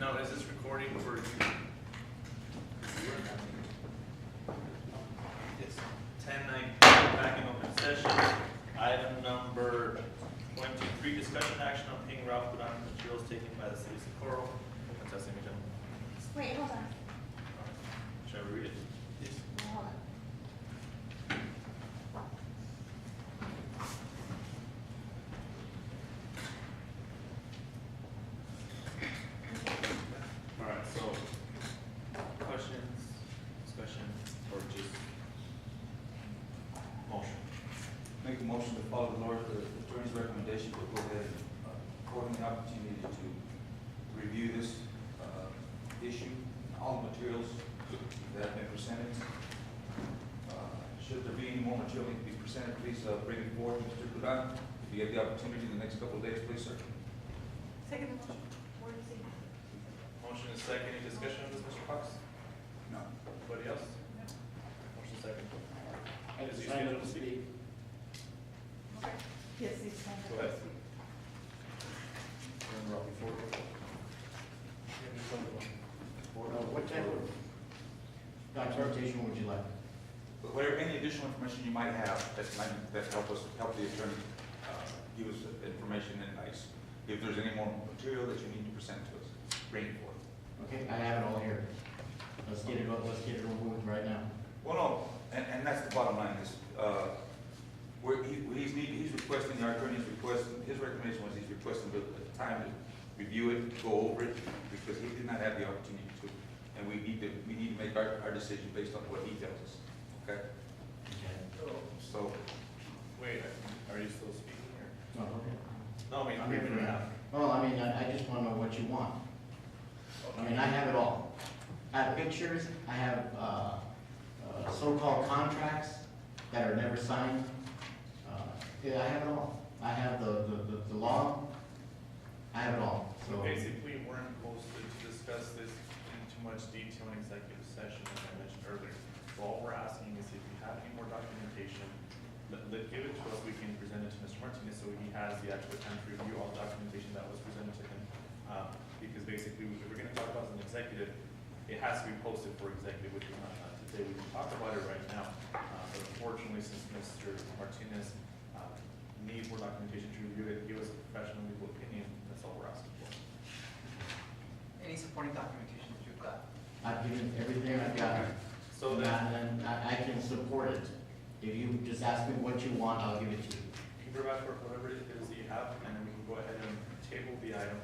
No, is this recording for you? Yes. 10:19, back in open session. Item number 23, discussion action on paying Ralph Duran materials taken by the city of Socorro. Contesting agenda. Wait, hold on. Should I read it? Yes. Hold on. All right, so questions, discussion, or just motion? Make a motion to follow the attorney's recommendation, but go ahead and according the opportunity to review this issue, all the materials that have been presented. Should there be any more material to be presented, please bring it forward, Mr. Duran. If you get the opportunity in the next couple of days, please, sir. Second motion. Where is it? Motion is second. Any discussion on this, Mr. Fox? No. Anybody else? Motion second. I Is he just signed scheduled up to to speak? speak. Okay. Yes, it's fine. Go ahead. What type of documentation would you like? But whatever, any additional information you might have that help the attorney give us information and advice. If there's any more material that you need to present to us, bring it forth. Okay, I have it all here. Let's get it over with right now. Well, no, and that's the bottom line is, he's requesting, our attorney's requesting, his recommendation was he's requesting the time to review it, go over it, because he did not have the opportunity to. And we need to make our decision based on what he tells us, okay? Okay. So, Wait, are you still speaking here? No, okay. No, I mean, I'm here for now. now. Well, I mean, I just want to know what you want. I mean, I have it all. I have pictures, I have so-called contracts that are never signed. Yeah, I have it all. I have the law, I have it all, so. Basically, weren't posted to discuss this in too much detail in executive session, as I mentioned earlier. So all we're asking is if you have any more documentation, give it to us, we can present it to Mr. Martinez, so he has the actual time to review all the documentation that was presented to him. Because basically, if we're gonna talk about it as an executive, it has to be posted for executive, which is not today. We can talk about it right now, but unfortunately, since Mr. Martinez needs more documentation to review it, give us a professional legal opinion, that's all we're asking for. Any supporting documentation that you've got? I've given everything I've got. So then, And I can support it. If you just ask me what you want, I'll give it to you. you can provide for whatever it is that you have, and then we can go ahead and table the item.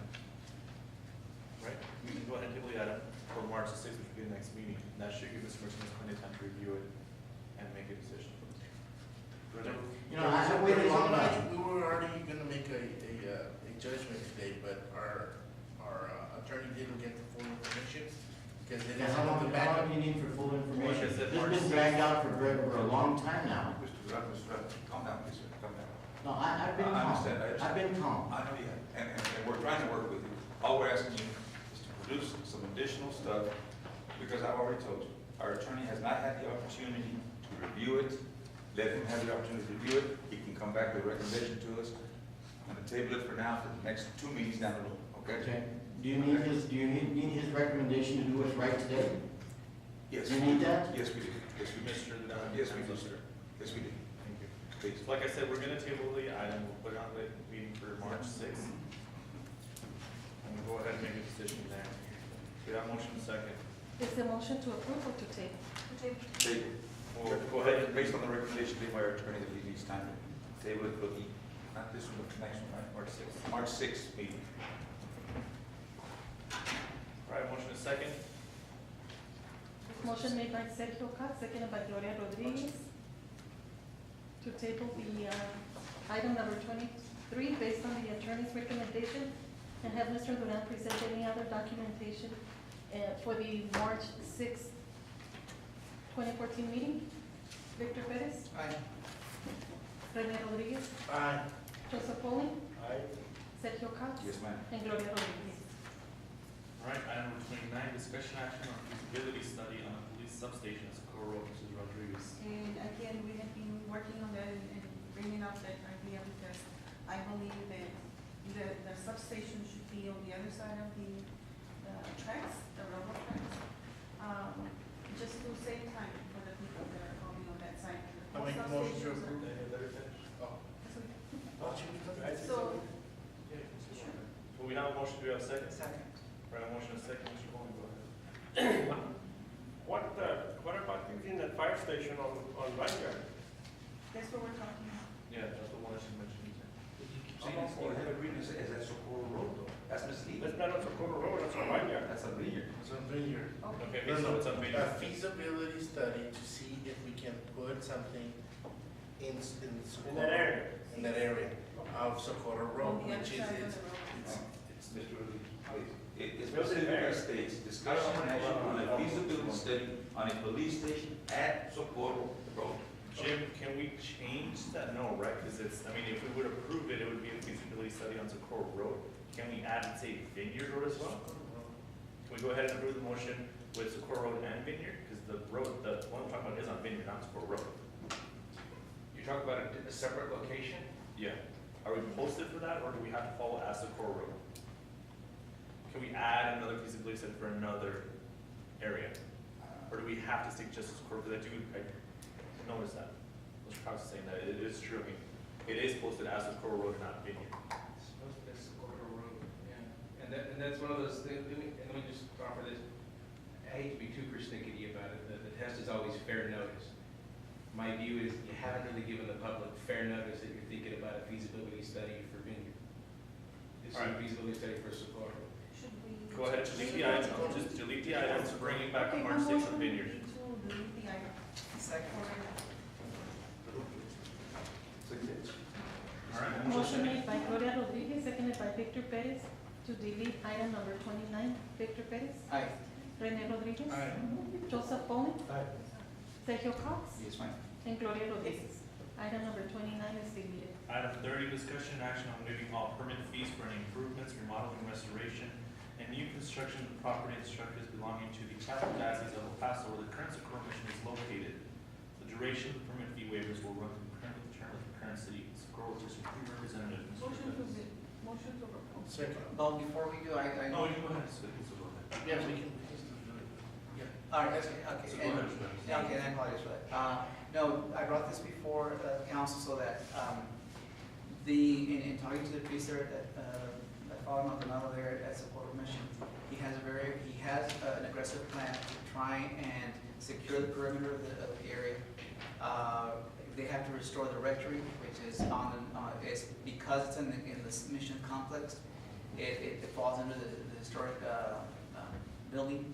Right? We can go ahead and table the item for March the 6th, which will be the next meeting. And that should give Mr. Martinez plenty of time to review it and make a decision. You know, I waited long enough. We were already gonna make a judgment today, but our attorney didn't get the full information, because they Yeah, didn't how have the long backup. do you need for full information? Like I said, This March has been dragged out for a long time now. Mr. Duran, calm down, please, sir, calm down. No, I've been I calm. understand, I understand. I've been calm. I know you have, and we're trying to work with you. All we're asking you is to produce some additional stuff, because I've already told you, our attorney has not had the opportunity to review it. Let him have the opportunity to review it. He can come back with a recommendation to us. I'm gonna table it for now for the next 2 meetings down the road, okay? Okay. Do you need his recommendation to do what's right today? Yes. You need that? Yes, we do. Yes, we do. Mr. Duran. Yes, we do, sir. Yes, we do. Thank you. Please. So like I said, we're gonna table the item, we'll put it on the meeting for March 6th. And we'll go ahead and make a decision there. We have motion second. Is the motion to approve or to table? To table. Table. We'll go ahead and Based on the recommendation made by our attorney that he needs time to table it for the, not this one, but the next one, right? March 6th. March 6th meeting. All right, motion is second. Motion made by Sergio Cox, seconded by Gloria Rodriguez, to table the item number 23 based on the attorney's recommendation, and have Mr. Duran present any other documentation for the March 6th, 2014 meeting. Victor Perez, Aye. Rene Rodriguez, Aye. Joseph Pauling, Aye. Sergio Cox, Yes, ma'am. and Gloria Rodriguez. All right, item number 29, discussion action on feasibility study on a police substation, Socorro, Mrs. Rodriguez. And again, we have been working on that and bringing up that idea because I believe that the substation should be on the other side of the tracks, the railroad tracks, just to save time for the people that are going on that side. I make a Most motion to substations approve. are- Oh. So, So we have a motion, do we have a second? Second. We have a motion and a second, Mr. Bowman, go ahead. What about using that fire station on Vineyard? that's what we're talking about. Yeah, that's the one that she mentioned. So you have agreement as that Socorro Road though, that's misleading. That's not on Socorro Road, that's on Vineyard. That's a vineyard. It's on Vineyard. Okay, No, so no, it's a a video. feasibility study to see if we can put something in Socorro. In that area. In that area of Socorro Road, On the other which is, side of it's, the road. it's, Mr. Lee, please. It specifically states, discussion and action on a feasibility study on a police station at Socorro Road. Jim, can we change that? No, right, because it's, I mean, if we would approve it, it would be a feasibility study on Socorro Road. Can we add and say Vineyard Road as well? Can we go ahead and approve the motion with Socorro Road and Vineyard? Because the road, the one we're talking about is on Vineyard, not Socorro Road. You're talking about a separate location? Yeah. Are we posted for that, or do we have to follow as Socorro Road? Can we add another feasibility study for another area? Or do we have to stick just to Socorro? Because I noticed that. Mr. Cox is saying that it is true. I mean, it is posted as Socorro Road and not Vineyard. That's Socorro Road, yeah. And that's one of those things, let me just offer this. I hate to be too persnickety about it, the test is always fair notice. My view is you haven't really given the public fair notice that you're thinking about a feasibility study for Vineyard. It's a All right. feasibility study for Socorro. Should we? Go ahead, delete the item, just delete the items, bring it back on Okay, March my 6th on motion would Vineyard. be to delete the item. Second. All right. Motion made by Gloria Rodriguez, seconded by Victor Perez, to delete item number 29. Victor Perez? Aye. Rene Rodriguez? Aye. Joseph Bowman? Aye. Sergio Cox? Yes, ma'am. And Gloria Rodriguez. Item number 29 is deleted. Item 30, discussion and action on waiving all permit fees for any improvements, remodeling, restoration, and new construction of property and structures belonging to the Catholic Diocese of El Paso where the current Socorro Mission is located. The duration of the permit fee waivers will run concurrent with the term of the current city Socorro District 3 representative, Mr. Motion to, Perez. motion to approve. Second. Well, before we do, I No, know. you go ahead, so go ahead. Yeah, we can still do it. Yeah. All right, okay, okay. So go And- ahead, Mr. Perez. Yeah, okay, and I apologize for that. No, I brought this before council so that, in talking to the priest there at Father Maldonado there at Socorro Mission, he has an aggressive plan to try and secure the perimeter of the area. They have to restore the rectory, which is it's because it's in the mission complex, it falls under the historic building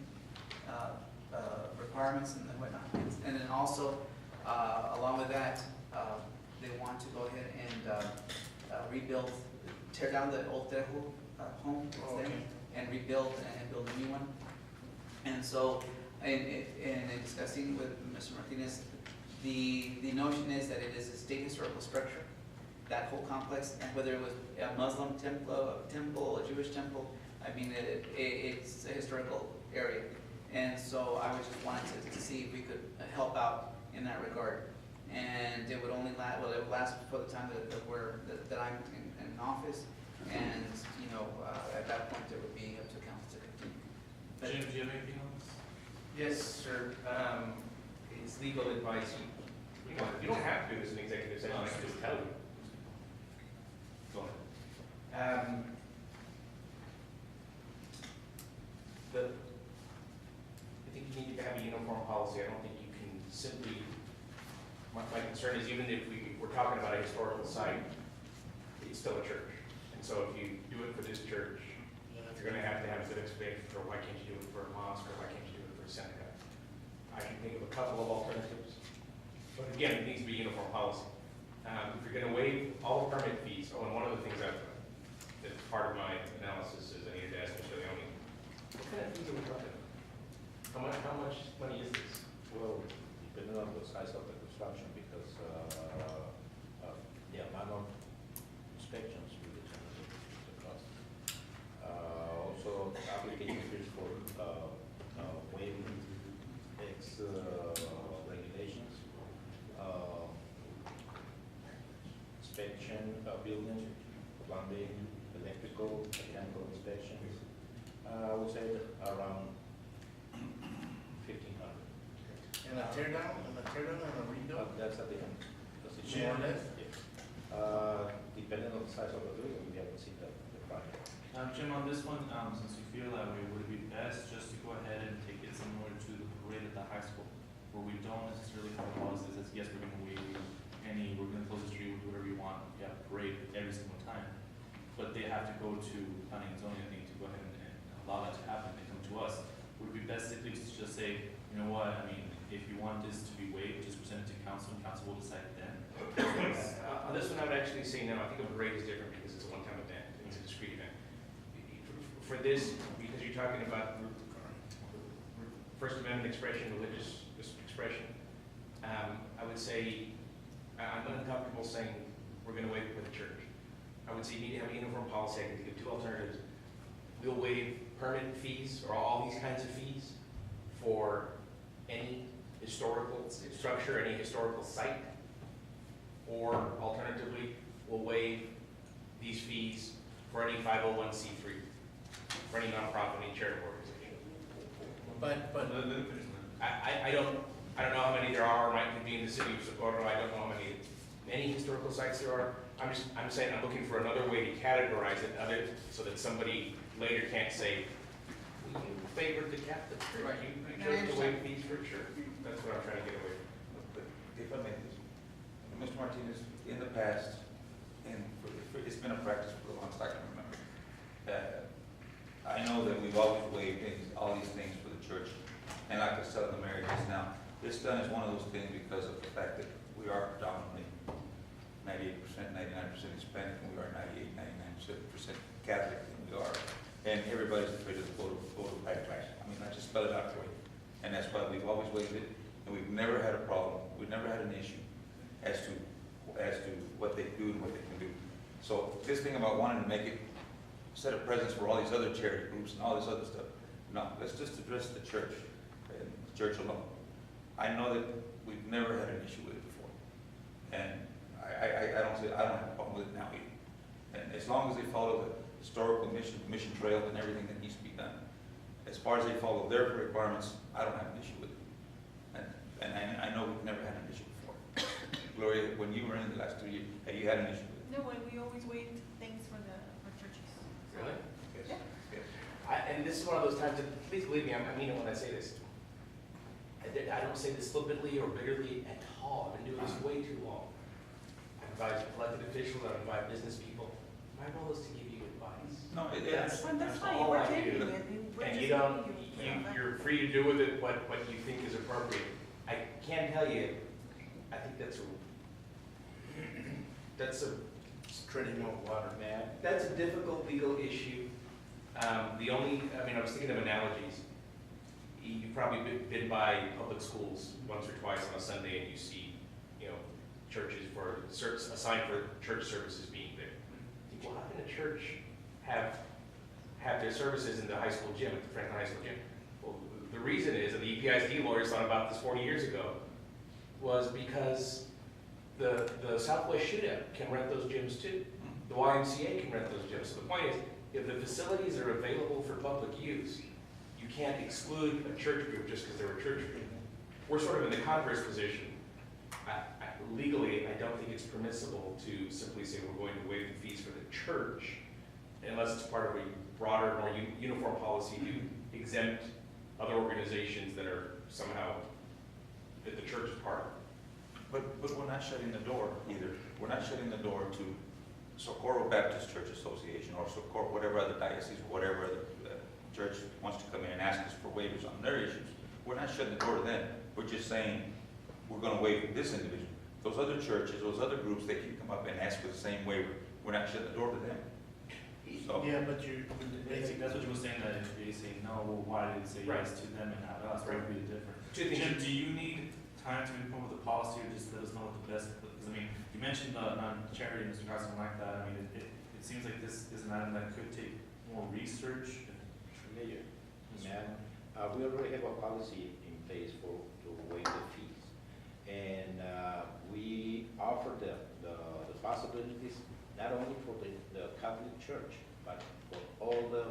requirements and whatnot. And then also, along with that, they want to go ahead and rebuild, tear down the old Tejo home that's there, Okay. and rebuild and build a new one. And so, in discussing with Mr. Martinez, the notion is that it is a state historical structure, that whole complex, and whether it was a Muslim temple, a Jewish temple, I mean, it's a historical area. And so I was just wanted to see if we could help out in that regard. And it would only last, well, it would last for the time that I'm in office. And, you know, at that point, it would be up to council to continue. But- Jim, do you have anything else? Yes, sir. It's legal advice. You don't have to as an executive session, I can just tell you. Go ahead. I think you need to have a uniform policy. I don't think you can simply, my concern is even if we're talking about a historical site, it's still a church. And so if you do it for this church, you're gonna have to have a good explanation for why can't you do it for a mosque, or why can't you do it for a synagogue? I can think of a couple of alternatives. But again, it needs to be uniform policy. If you're gonna waive all the permit fees, and one of the things that's part of my analysis is I needed to ask Mr. Leone, what kind of fees are we talking about? How much money is this? Well, depending on the size of the construction, because the amount of inspections will determine the cost. Also, application fees for waiving regulations, inspection, building, plumbing, electrical, mechanical inspections. I would say around tear down and a rebuild? That's at the end. That's the More or less? Depending on the size of the building, we haven't seen the project. Jim, on this one, since you feel that way, would it be best just to go ahead and take it similar to the parade at the high school? Where we don't necessarily have a policy that says, yes, we're gonna waive we're gonna close the street, we'll do whatever you want, you have a parade every single time. But they have to go to planning and zoning, I think, to go ahead and allow that to happen, they come to us. Would it be best simply to just say, you know what, I mean, if you want this to be waived, just present it to council, and council will decide then. On this one, I would actually say no. I think a parade is different because it's a one-time event, it's a discrete event. For this, because you're talking about First Amendment expression, religious expression, I would say, I'm uncomfortable saying we're gonna waive it for the church. I would say you need to have a uniform policy. I can think of two alternatives. We'll waive permit fees or all these kinds of fees for any historical structure, any historical site. Or alternatively, we'll waive these fees for any 501c3, for any nonprofit, any charitable organization. But, I don't know how many there are, or might be in the city of Socorro. I don't know how many historical sites there are. I'm saying I'm looking for another way to categorize it, so that somebody later can't say, well, you favored the Catholic Church, Right. you chose to waive fees for church. That's what I'm trying to get away from. But if I may, Mr. Martinez, in the past, and it's been a practice for the longest I can remember. I know that we've always waived all these things for the church, and like I said, the mayor just now, this done is one of those things because of the fact that we are predominantly 98%, 99% Hispanic, and we are 98, 99% Catholic, and we are, and everybody's afraid of the voter backlash. I mean, I just spell it out for you, and that's why we've always waived it, and we've never had a problem, we've never had an issue as to what they do and what they can do. So this thing about wanting to make it set a precedence for all these other charity groups and all this other stuff, no, let's just address the church and the church alone. I know that we've never had an issue with it before, and I don't have a problem with it now either. And as long as they follow the historical mission trail and everything that needs to be done, as far as they follow their requirements, I don't have an issue with it. And I know we've never had an issue before. Gloria, when you were in the last 2 years, have you had an issue with it? No, we always wait things for churches. Really? Yes. Yes. And this is one of those times that, please believe me, I mean it when I say this. I don't say this flippantly or bitterly at all. I've been doing this way too long. I've advised elected officials, I've advised business people. My role is to give you advice. No, That's That's fine, all we're I taking do. it. We're And just you don't, giving you're free to do with it what you think is appropriate. I can tell you, I think that's a treading on water. Man, That's a difficult legal issue. I was thinking of analogies. You've probably been by public schools once or twice on a Sunday and you see, churches a sign for church services being there. You think, well, how can a church have their services in the high school gym, at the Franklin High School gym? Well, the reason is, and the EPISD lawyers thought about this 40 years ago, was because the Southwest Shootout can rent those gyms too. The YMCA can rent those gyms. So the point is, if the facilities are available for public use, you can't exclude a church group just because they're a church group. We're sort of in the converse position. Legally, I don't think it's permissible to simply say we're going to waive the fees for the church unless it's part of a broader, more uniform policy to exempt other organizations that are somehow, that the church is part of. But we're not shutting the door either. We're not shutting the door to Socorro Baptist Church Association or Socorro, whatever other diocese, or whatever other church wants to come in and ask us for waivers on their issues. We're not shutting the door to them. We're just saying we're going to waive this individual. Those other churches, those other groups, they can come up and ask for the same waiver. We're not shutting the door to them. So, Yeah, but you, Basically, that's what you were saying, that if they say no, well, why did it say yes to them and not us? What would be the difference? Two things. Jim, do you need time to come up with a policy, or just let us know what the best, because you mentioned non-charity, Mr. Carson, like that. It seems like this is an item that could take more research. Mayor, we already have a policy in place to waive the fees. And we offer the possibilities not only for the Catholic Church, but for all the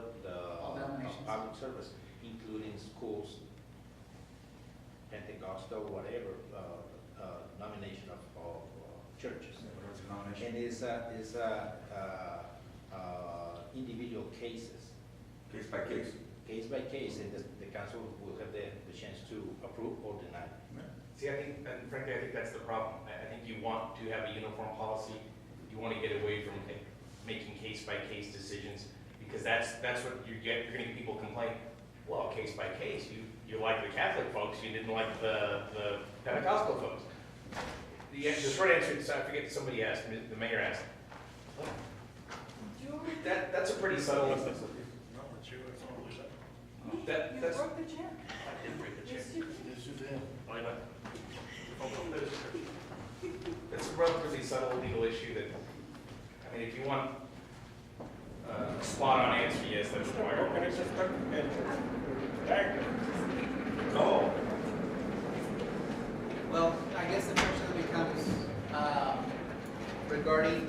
All denominations. public service, including schools, Pentecostal, whatever, nomination of churches. Whatever the denomination. And is individual cases, Case by case. case by case, and the council will have the chance to approve or deny. See, I think, and frankly, I think that's the problem. I think you want to have a uniform policy. You want to get away from making case-by-case decisions, because that's what you get. You're gonna get people complaining, well, case by case, you like the Catholic folks, you didn't like the Pentecostal folks. The short answer is, I forget, somebody asked, the mayor asked, that's a pretty subtle, No, it's you, it's all Lucia. You that's, broke the chair. I didn't break the chair. Yes, you did. Yes, you did. Oh, you know? that's a relatively subtle legal issue that, I mean, if you want a spot-on answer, yes, that's required. Can I just start and back? No. Well, I guess the question becomes, regarding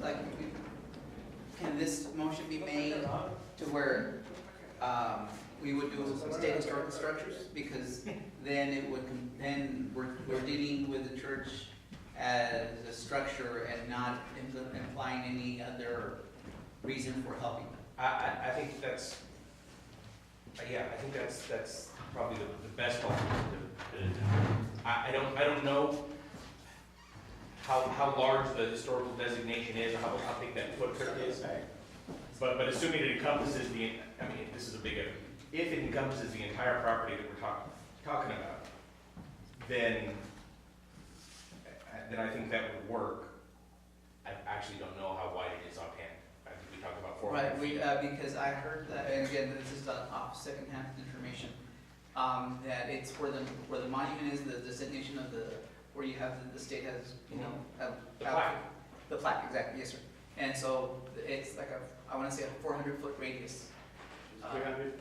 like, can this motion be made to where, we would do state historical structures? Because then it would, then we're dealing with the church as a structure and not implying any other reason for helping them. I think that's, yeah, I think that's probably the best alternative. I don't know how large the historical designation is, or how big that footprint is. But assuming it encompasses I mean, this is a big, if it encompasses the entire property that we're talking about, then I think that would work. I actually don't know how wide it is offhand. I think we talked about 400 Right, feet. because I heard that, and again, this is off secondhand information, that it's where the monument is, the designation of where you have, the state has, you know, The plaque. The plaque, exactly, yes, sir. And so it's like I want to say a 400-foot radius. 300,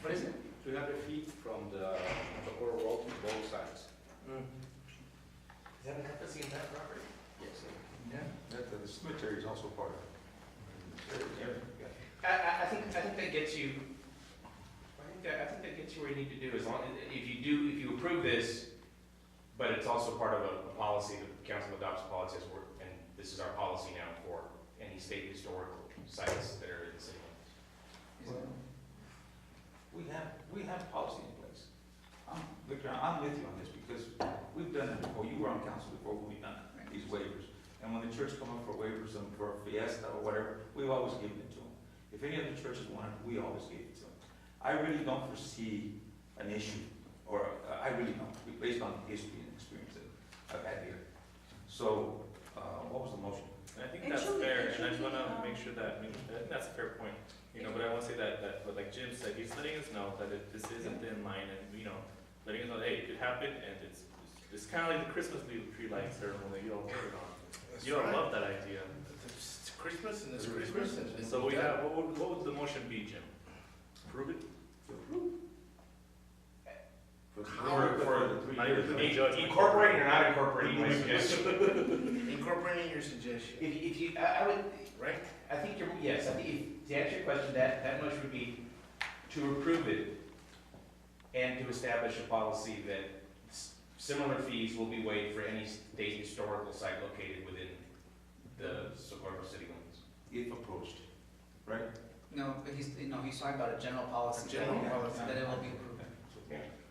What is it? 300 feet from the Socorro Road to both sides. Is that encompass the entire property? Yes. Yeah, the cemetery is also part of it. I think that gets you. I think that gets you where you need to do. As long if you approve this, but it's also part of a policy. The council adopts a policy, and this is our policy now for any state historical sites that are in the city limits. We have policy in place. Victor, I'm with you on this because we've done it before. You were on council before we've done these waivers. And when the church come up for waivers and for a fiesta or whatever, we've always given it to them. If any other churches wanted, we always gave it to them. I really don't foresee an issue, or I really don't, based on history and experience that I've had here. So, what was the motion? And I think that's fair, and I just wanna make sure that, I think that's a fair point, you know, but I wanna say that, but like Jim said, he's letting us know that this isn't in line, and, you know, letting us know, hey, it could happen, and it's kinda like the Christmas tree lighting ceremony, you all heard on. You don't love that idea. It's Christmas and it's Christmas. and So we have, what would the motion be, Jim? Approve it? Incorporating or not incorporating my suggestion? Incorporating your suggestion, If you, I would, right? I think yes, I think to answer your question, that motion would be to approve it and to establish a policy that similar fees will be waived for any state historical site located within the Socorro city limits. If approached, right? No, but he's talking about a general policy. A general policy. That it will be approved.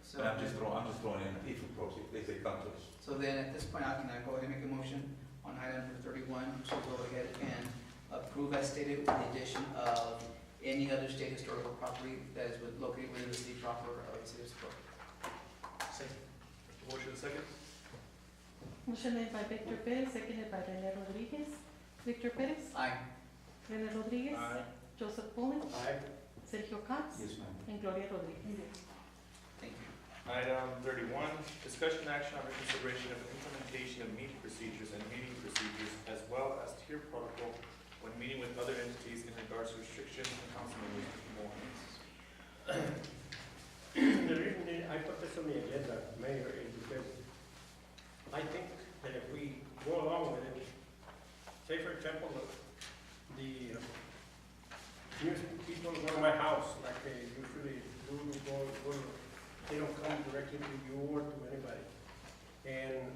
So, But I'm just throwing in if approached, if they come to us. so then at this point, can I go ahead and make a motion on item number 31 to go ahead and approve as stated with the addition of any other state historical property that is located within the city proper of the city of Socorro. Motion second? Motion made by Victor Perez, seconded by Rene Rodriguez. Victor Perez, Aye. Rene Rodriguez, Joseph Pauling, Aye. Sergio Cox, Yes, ma'am. and Gloria Rodriguez. Thank you. Item 31, discussion action on reconsideration of implementation of meeting procedures and meeting procedures as well as tier protocol when meeting with other entities in regards to restrictions and Councilman Moore. The reason I put this on the agenda, Mayor, is because I think that if we go along with it, say for example, the new people go to my house, like they usually do, go to they don't come directly to you or to anybody. And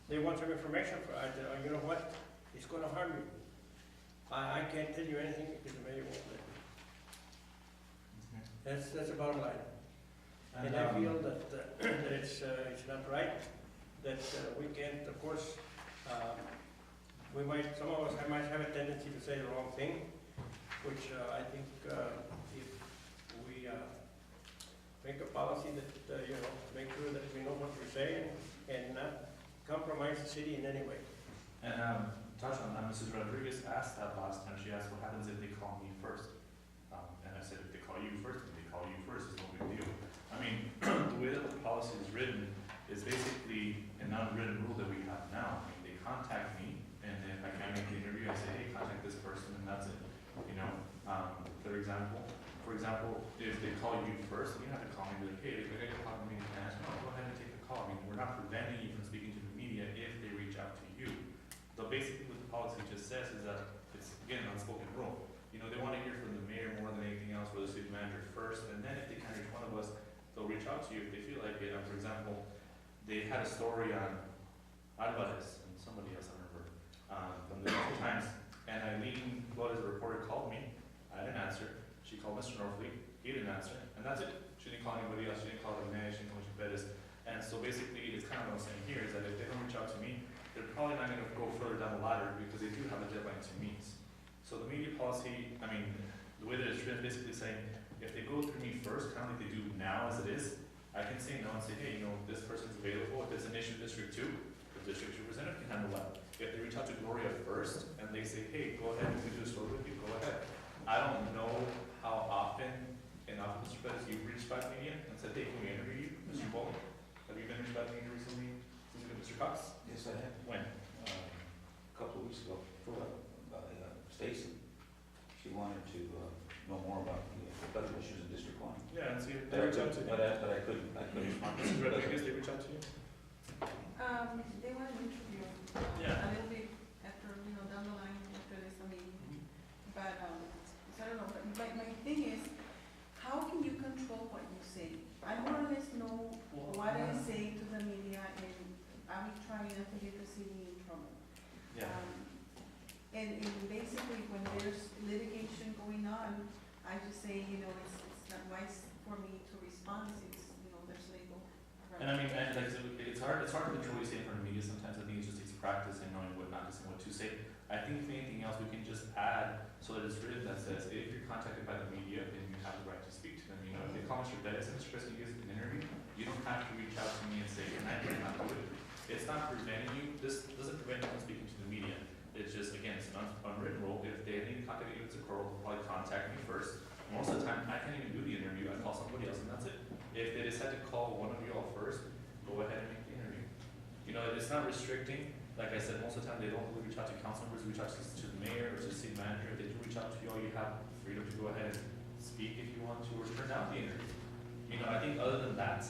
they want some information for, I said, oh, you know what, it's gonna harm you. I can't tell you anything because the mayor won't let me. That's the bottom line. And I feel that, that it's not right, that we can't, of course, we might, some of us might have a tendency to say the wrong thing, which I think if we make a policy that, you know, make sure that we know what we're saying and not compromise the city in any way. And touch on that, Mrs. Rodriguez asked that last time. She asked, what happens if they call me first? And I said, if they call you first, if they call you first, it's no big deal. I mean, the way that the policy is written is basically an unwritten rule that we have now. I mean, they contact me, and if I can't make the interview, I say, hey, contact this person, and that's it. You know, for example, if they call you first, you have to call me and be like, hey, if I get a call from me, and I say, no, go ahead and take the call. I mean, we're not preventing you from speaking to the media if they reach out to you. So basically what the policy just says is that it's, again, an unspoken rule. You know, they want to hear from the mayor more than anything else, or the city manager first, and then if they can't reach one of us, they'll reach out to you if they feel like it. For example, they had a story on Alvarez and somebody else, I remember, from the New York Times, and Eileen Flores, the reporter, called me. I didn't answer. She called Mr. Norfleet. He didn't answer, and that's it. She didn't call anybody else. She didn't call the man. She didn't call Pettis. And so basically, it's kind of what I'm saying here is that if they don't reach out to me, they're probably not going to go further down the ladder because they do have a deadline to meet. So the media policy, I mean, the way that it's written, basically saying if they go through me first, kind of like they do now as it is, I can say no and say, hey, you know, this person's available. If it's an issue District 2, the District 2 representative can handle that. If they reach out to Gloria first and they say, hey, go ahead, we can do a story with you, go ahead. I don't know how often, and often, Mr. Pettis, you've reached back to media and said, hey, can we interview you? Mr. Bowling, have you been reached back to media recently? Mr. Cox? Yes, I have. When? A couple of weeks ago, Stacy. She wanted to know more about the budget issues in District 1. Yeah, and see if they But I reach out to you. but I couldn't respond. Mrs. Rodriguez, they reach out to you? They want to interview Yeah. a little bit after, you know, down the line after this meeting. But, so I don't know, but my thing is, how can you control what you say? I more or less know what I say to the media, and I'm trying not to get the city in trouble. Yeah. And basically, when there's litigation going on, I just say, you know, it's not wise for me to respond since, you know, there's legal. And I mean, and like, it's hard to control what you say in front of media sometimes. I think it just takes practice and knowing what not to say, what to say. I think if anything else, we can just add so that it's written that says, if you're contacted by the media, then you have the right to speak to them. You know, if they call Mr. Bettis and Mr. Bettis gives an interview, you don't have to reach out to me and say, and I cannot do it. It's not preventing you, this doesn't prevent you from speaking to the media. It's just, again, it's an unwritten rule. If they need to contact you, it's a quarrel, they'll probably contact me first. Most of the time, I can't even do the interview, I call somebody else and that's it. If they decide to call one of you all first, go ahead and make the interview. You know, it's not restricting. Like I said, most of the time, they don't really reach out to council members, reach out to the mayor or to the city manager. If they do reach out to you all, you have freedom to go ahead and speak if you want to, or turn down the interview. You know, I think other than that,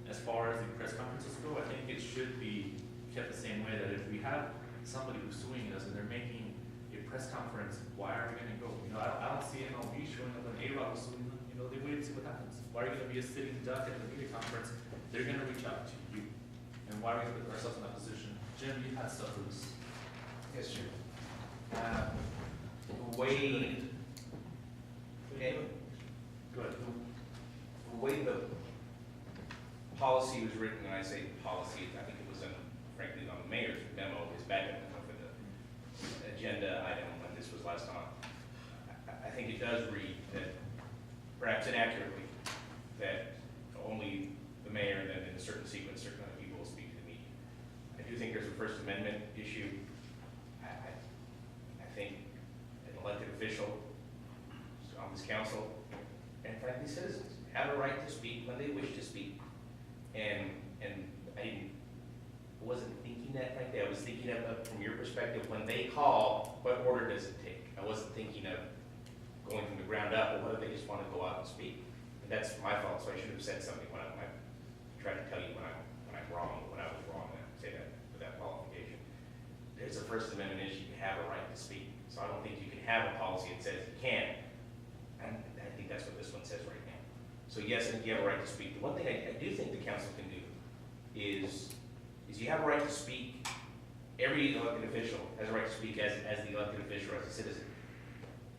as far as the press conferences go, I think it should be kept the same way, that if we have somebody who's suing us and they're making a press conference, why are we gonna go? You know, I don't see MLB showing up when A-Rod was suing them. You know, they wait to see what happens. Why are you gonna be a sitting duck at the media conference? They're gonna reach out to you. And why are we gonna put ourselves in that position? Jim, you had stuff for this. Yes, sir. The way, okay, Go ahead. the way the policy was written, and I say policy, I think it was frankly on the mayor's memo, his backup memo for the agenda item when this was last on. I think it does read that, perhaps inaccurately, that only the mayor and then in a certain sequence, certain other people will speak to the media. I do think there's a First Amendment issue. I think an elected official on this council, and frankly citizens, have a right to speak when they wish to speak. And I wasn't thinking that, frankly. I was thinking of from your perspective, when they call, what order does it take? I wasn't thinking of going from the ground up, or whether they just want to go out and speak. And that's my fault, so I should have said something when I tried to tell you when I'm wrong, when I was wrong, and I say that with that qualification. There's a First Amendment issue, you have a right to speak. So I don't think you can have a policy that says you can't. And I think that's what this one says right now. So So yes, I think you have a right to speak. The one thing I do think the council can do is you have a right to speak. Every elected official has a right to speak as the elected official, as a citizen.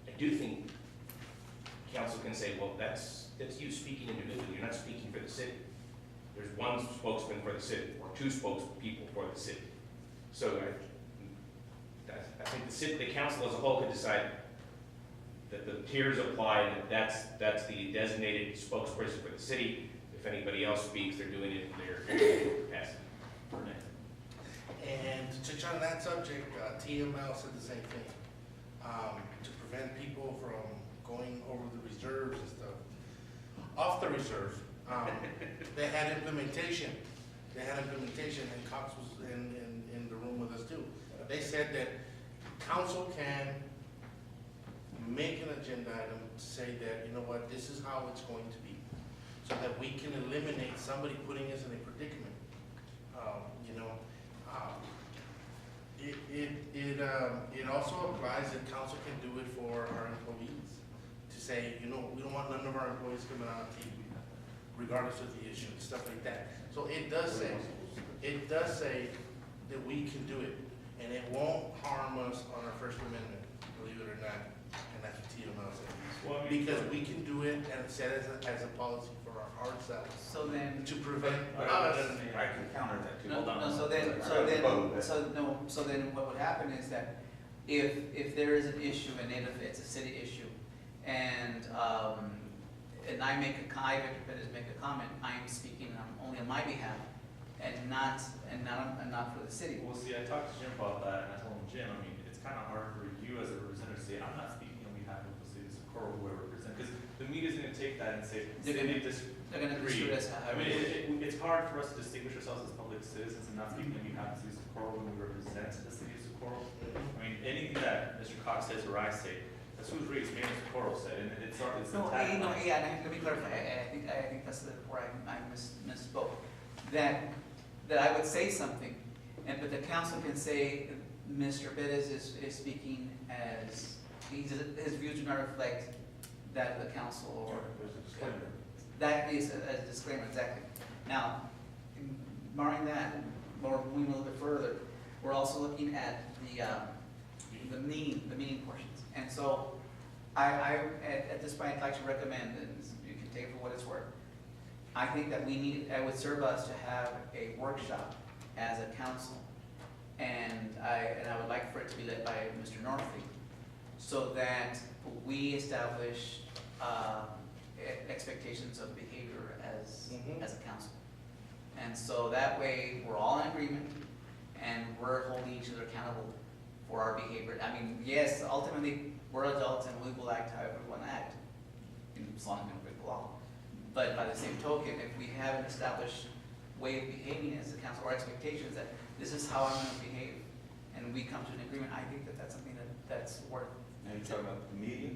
I do think council can say, well, that's you speaking individually, you're not speaking for the city. There's one spokesman for the city, or two spokespeople for the city. So I think the council as a whole could decide that the tiers apply, and that's the designated spokesperson for the city. If anybody else speaks, they're doing it in their capacity. And to touch on that subject, TML said the same thing. To prevent people from going over the reserves and stuff, off the reserve, they had implementation. And Cox was in the room with us too. They said that council can make an agenda item to say that, you know what, this is how it's going to be, so that we can eliminate somebody putting us in a predicament. It also applies that council can do it for our employees, to say, you know, we don't want none of our employees coming out on TV, regardless of the issue, and stuff like that. So it does say that we can do it, and it won't harm us on our First Amendment, believe it or not, and that's what TML said. Well, I mean, Because we can do it and set it as a policy for ourselves, So then, to prevent But us. I can counter that too. no, Hold on. no, so then what would happen is that if there is an issue and if it's a city issue, and I make a comment, make a comment, I am speaking only on my behalf, and not for the city. Well, see, I talked to Jim about that, and I told him, Jim, I mean, it's kind of hard for you as a representative to say, I'm not speaking on behalf of the city of Socorro, whoever represents, because the media's gonna take that and say, They're gonna- disagree. They're gonna construe it as I mean, it's hard for us to distinguish ourselves as public citizens and not speaking on behalf of the city of Socorro when we represent the city of Socorro. I mean, anything that Mr. Cox says or I say, that's who's raised, Mayor Socorro said, and it's the No, tagline. yeah, let me clarify, I think that's where I misspoke. That I would say something, but the council can say, Mr. Perez is speaking as, his views do not reflect that of the council, or, that is a disclaimer, exactly. Now, barring that, or moving a little bit further, we're also looking at the meaning portions. And so, at this point, I'd like to recommend, and you can take it for what it's worth, I think that it would serve us to have a workshop as a council, and I would like for it to be led by Mr. Norfleet, so that we establish expectations of behavior as a council. And so that way, we're all in agreement, and we're holding each other accountable for our behavior. I mean, yes, ultimately, we're adults and we will act however we want to act, as long as we don't break the law. But by the same token, if we have an established way of behaving as a council, or expectations that this is how I'm going to behave, and we come to an agreement, I think that that's something that's worth. Now you're talking about the media?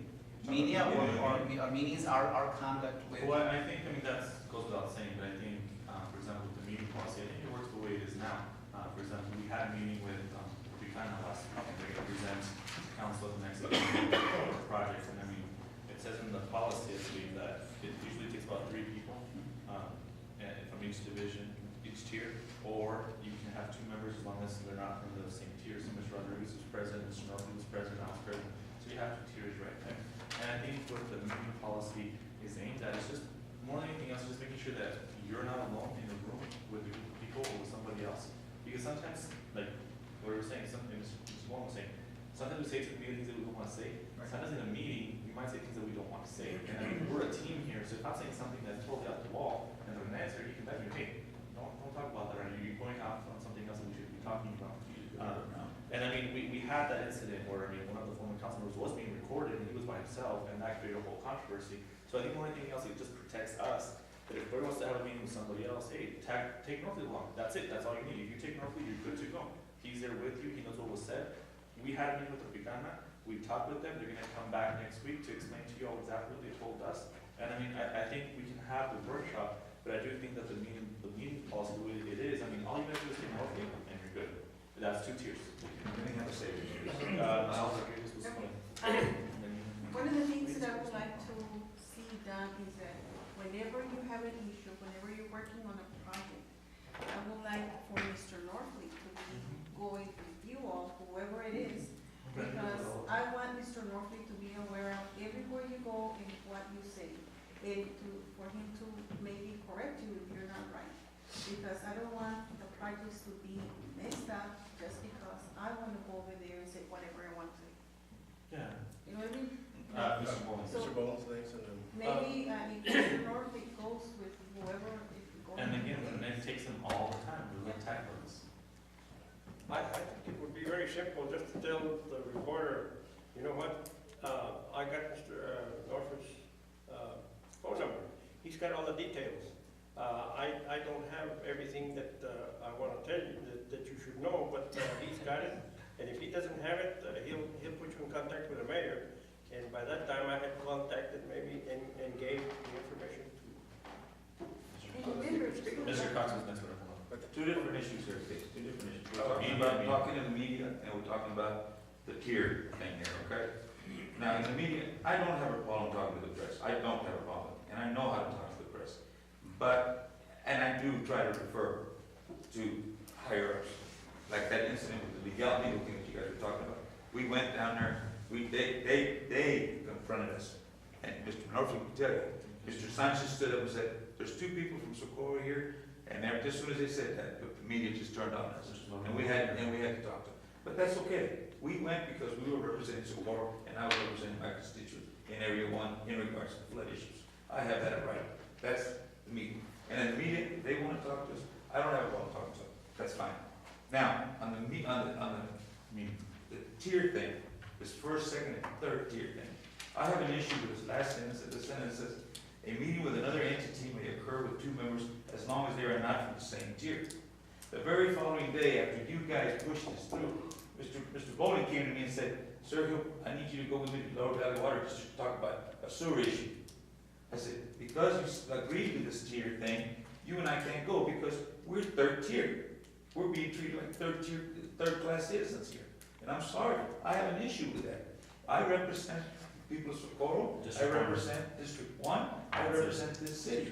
Media or meetings, our conduct with. Well, I think, that goes without saying, but I think, for example, with the meeting policy, I think it works the way it is now. For example, we had a meeting with, Buchanan last month, they represent council at the next project, and I mean, it says in the policy, I believe, that it usually takes about 3 people, and from each division, each tier, or you can have 2 members as long as they're not from the same tier. So Mr. Rodriguez was president, Mr. Norton was president, I was president, so you have 2 tiers right there. And I think what the meeting policy is aimed at is just, more than anything else, just making sure that you're not alone in a room with a group of people or with somebody else. Because sometimes, like we were saying, something Mr. Wong was saying, sometimes we say some things that we don't want to say. Sometimes in a meeting, we might say things that we don't want to say. And I mean, we're a team here, so if I'm saying something that's totally out the wall, and there's an answer, you can definitely, hey, don't talk about that, or you're going off on something else that we should be talking about. And I mean, we had that incident where, I mean, one of the former council members was being recorded, and he was by himself, and that created a whole controversy. So I think more than anything else, it just protects us. That if everybody wants to have a meeting with somebody else, hey, take Northleaf along. That's it. That's all you need. If you take Northleaf, you're good to go. He's there with you. He knows what was said. We had a meeting with the Picana. We talked with them. They're going to come back next week to explain to you all exactly what they told us. And I mean, I think we can have the workshop, but I do think that the meeting policy, the way it is, I mean, all you have to do is take Northleaf, and you're good. That's 2 tiers. Anything else to say? One of the things that I would like to see done is that when whenever you have an issue, whenever you're working on a project, I would like for Mr. Norfleet to be going with you all, whoever it is, because I want Mr. Norfleet to be aware of everywhere you go and what you say, and for him to maybe correct you if you're not right. Because I don't want the projects to be messed up just because I want to go over there and say whatever I want to say. Yeah. You know what I mean? Mr. Bowles. So- Mr. Bones, thanks, and then. Maybe, if Mr. Norfleet goes with whoever is going. And again, it takes them all the time to look at this. I think it would be very simple just to tell the reporter, you know what, I got Mr. Norford's phone number. He's got all the details. I don't have everything that I want to tell you that you should know, but he's got it. And if he doesn't have it, he'll put you in contact with the mayor. And by that time, I had contacted maybe and gave the information to. Mr. Cox was next one. Two different issues here, Case, two different issues. We're talking in the media, and we're talking about the tier thing here, okay? Now, in the media, I don't have a problem talking to the press. I don't have a problem, and I know how to talk to the press. But, and I do try to refer to higher ups, like that incident with the legality thing that you guys were talking about. We went down there, they confronted us, and Mr. Norfolk can tell you, Mr. Sanchez stood up and said, there's two people from Socorro here, and as soon as they said that, the media just turned on us, and we had to talk to them. But that's okay. We went because we were representing Socorro, and I was representing my constituents in Area 1 in regards to flood issues. I have that right. That's the media. And then the media, they want to talk to us. I don't have a problem talking to them. That's fine. Now, on the tier thing, this first, second, and third tier thing, I have an issue with this last sentence. The sentence says, a meeting with another entity may occur with two members as long as they are not from the same tier. The very following day, after you guys pushed this through, Mr. Bowling came to me and said, Sergio, I need you to go with me to Lower Valley Water District to talk about a sewer issue. I said, because you agreed to this tier thing, you and I can't go because we're third tier. We're being treated like third class citizens here. And I'm sorry, I have an issue with that. I represent people of Socorro, I represent District 1, I represent this city.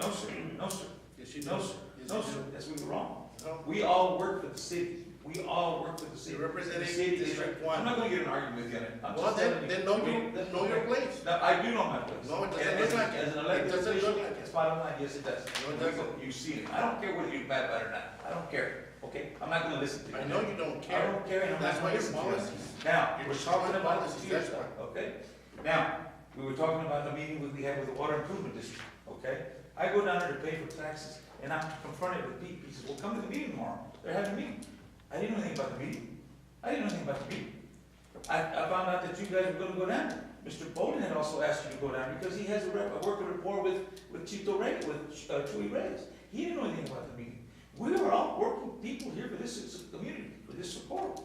No, sir, no, sir. Yes, you No, do. sir, Yes, no, you sir, do. that's we were wrong. No. We all work for the city. We all work for the city. You're representing The city is District right. 1. I'm not gonna get an argument with you on it. I'm Well, just telling you. then know your place. No, I do know my place. No, it doesn't And look as- like it. As an elected It doesn't official, look like it. it's bottom line, yes, it does. No, it doesn't. You see it. I don't care whether you're mad about it or not. I don't care, okay? I'm not gonna listen to you. I know you don't I care. don't care, and I'm That's not why gonna your listen to you. policies. Now, You're we're destroying talking about policies, the tier that's stuff, okay? Now, we were talking about the meeting we had with the Water Improvement District, okay? I go down there to pay for taxes, and I'm confronted with Pete. He says, well, come to the meeting tomorrow. They're having a meeting. I didn't know anything about the meeting. I didn't know anything about the meeting. I found out that you guys were gonna go down there. Mr. Bowden had also asked you to go down because he has a working rapport with Chito Reyes, with Chuy Reyes. He didn't know anything about the meeting. We are all working people here for this community, for this support.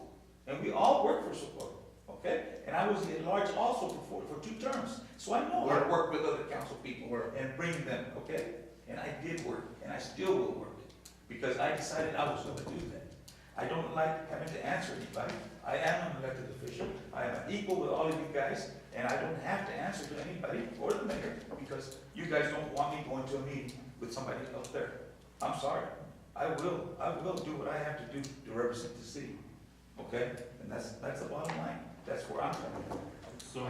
And we all work for support, okay? And I was at large also for 2 terms. So I know how to work with other council people and bring them, okay? And I did work, and I still will work, because I decided I was gonna do that. I don't like having to answer anybody. I am an elected official. I am equal with all of you guys, and I don't have to answer to anybody or the mayor, because you guys don't want me going to a meeting with somebody else there. I'm sorry. I will do what I have to do to represent the city, okay? And that's the bottom line. That's where I'm coming from. So,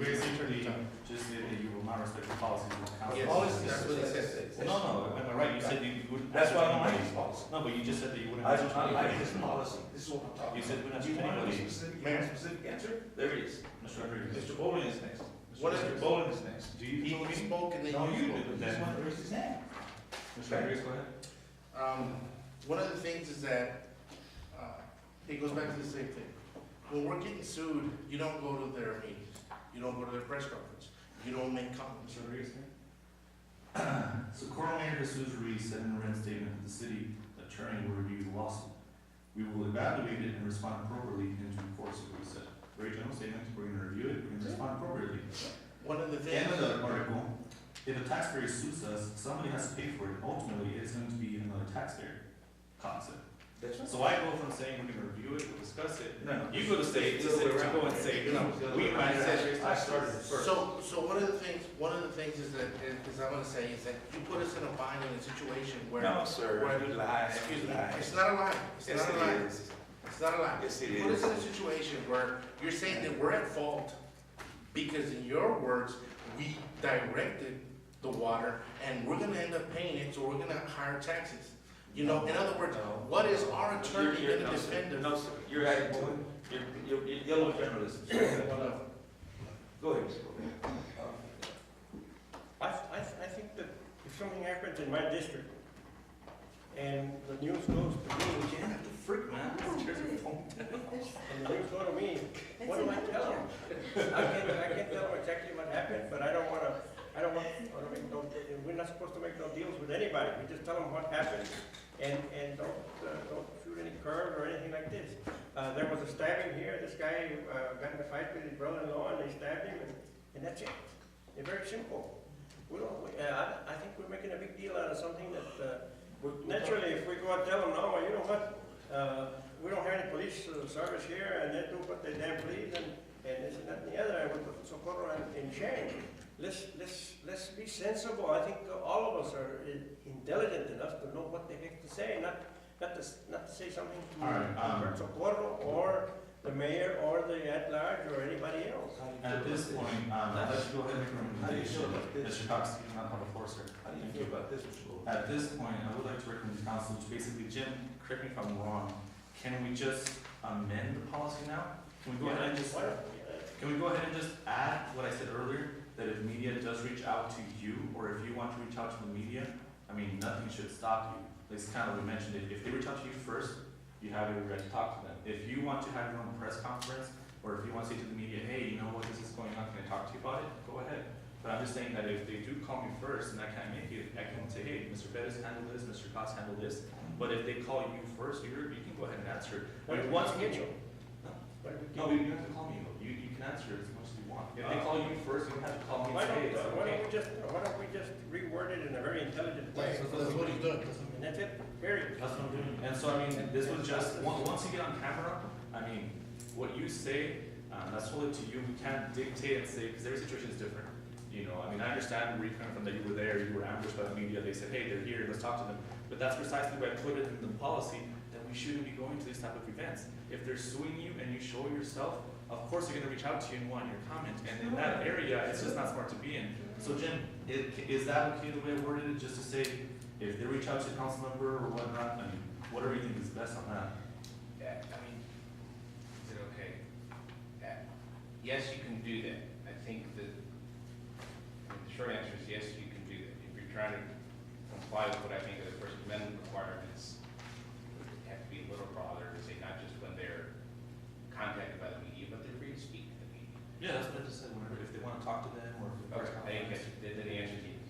basically, just say that you will not respect the policies of the council. Yes, Policies, that's what he said. Well, no, am I right? You said you wouldn't. That's why I don't like this policy. No, but you just said that you wouldn't. I do not like this policy. This is what I'm talking about. You said we're not Do you want a anybody. specific answer? There it is. Mr. Rodriguez. Mr. Bowling is next. What is Mr. it? Bowling is next. Do you He feel me? spoke and then No, you you spoke. do. This one raised his hand. Mr. Rodriguez, go ahead. One of the things is that, it goes back to the same thing. When we're getting sued, you don't go to their meetings, you don't go to their press conference, you don't make comments. Mr. Rodriguez, Socorro Mayor Jesus Ruiz said in a written statement that the city attorney will review the lawsuit. We will evaluate it and respond appropriately in due course, is what he said. Very general statement, we're gonna review it, we're gonna respond appropriately. One of the And things, another article, if a taxpayer sues us, somebody has to pay for it, ultimately, it's going to be another taxpayer concept. That's right. So I go from saying we're gonna review it, we'll discuss it. No. You go to say, It's the other way to go around. and say, No, we might have. I started it first. So one of the things is that, is I'm gonna say, is that you put us in a bind in a situation where. No, sir, where- you lie, Excuse you me, lie. it's not a lie, it's Yes, not a it lie. is. It's not a lie. Yes, it You put us is. in a situation where you're saying that we're at fault because in your words, we directed the water and we're gonna end up paying it, so we're gonna hire taxes. You know, in other words, No. what is our attorney You're- gonna no, sir. defend us? No, sir, you're adding to it, you're yellow journalism. Go ahead, Mr. Gomez. I think that if something happens in my district and the news goes to me, Again, the freak, man. Here's your phone. and the news go to me, what do I tell them? I can't tell them exactly what happened, but I don't want, we're not supposed to make no deals with anybody. We just tell them what happened and don't shoot any curves or anything like this. There was a stabbing here. This guy got in a fight with his brother-in-law and they stabbed him and that's it. It's very simple. I think we're making a big deal out of something that, naturally, if we go and tell them, no, you know what, we don't have any police service here, and they do what they damn please, and this and that and the other, and we put Socorro in shame. Let's be sensible. I think all of us are intelligent enough to know what the heck to say, not to say something to All right, hurt Socorro or the mayor or the at-large or anybody else. At this point, let's go ahead and make a How do you feel recommendation. about this? Mr. Cox, you cannot have the floor, sir. How do you feel about this, Mr. Gomez? At this point, I would like to recommend to council, to basically, Jim, correct me if I'm wrong, can we just amend the policy now? Can we go ahead and just, can we go ahead and just add what I said earlier, that if media does reach out to you, or if you want to reach out to the media, I mean, nothing should stop you. It's kind of, we mentioned it, if they reach out to you first, you have every right to talk to them. If you want to have your own press conference, or if you want to say to the media, hey, you know what, this is going on, can I talk to you about it? Go ahead. But I'm just saying that if they do call me first and I can't make it, I can say, hey, Mr. Bettis handled this, Mr. Cox handled this. But if they call you first, you can go ahead and answer. What if we Once can't get you? No, you don't have to call me. You can answer as much as you want. If they call you first, you don't have to call me Why and say, hey, it's don't okay. we just reword it in a very intelligent way? That's what he's doing. And that's it, period. That's what I'm doing. And so, I mean, this was just, once you get on camera, I mean, what you say, that's totally to you. We can't dictate and say, because every situation is different. You know, I mean, I understand where you're coming from, that you were there, you were ambushed by the media, they said, hey, they're here, let's talk to them. But that's precisely why I put it in the policy, that we shouldn't be going to these type of events. If they're suing you and you show yourself, of course they're gonna reach out to you and want your comment. And in that area, it's just not smart to be in. So Jim, is that okay the way I worded it, just to say, if they reach out to a council member or whatnot, I mean, whatever you think is best on that? Yeah, I mean, is it okay? Yes, you can do that. I think that, the short answer is yes, you can do that. If you're trying to comply with what I think are the First Amendment requirements, you have to be a little broader to say not just when they're contacted by the media, but they're free to speak to the media. Yeah, that's what I just said, whenever, if they wanna talk to them or if they're. I didn't catch it. Did the answer to you?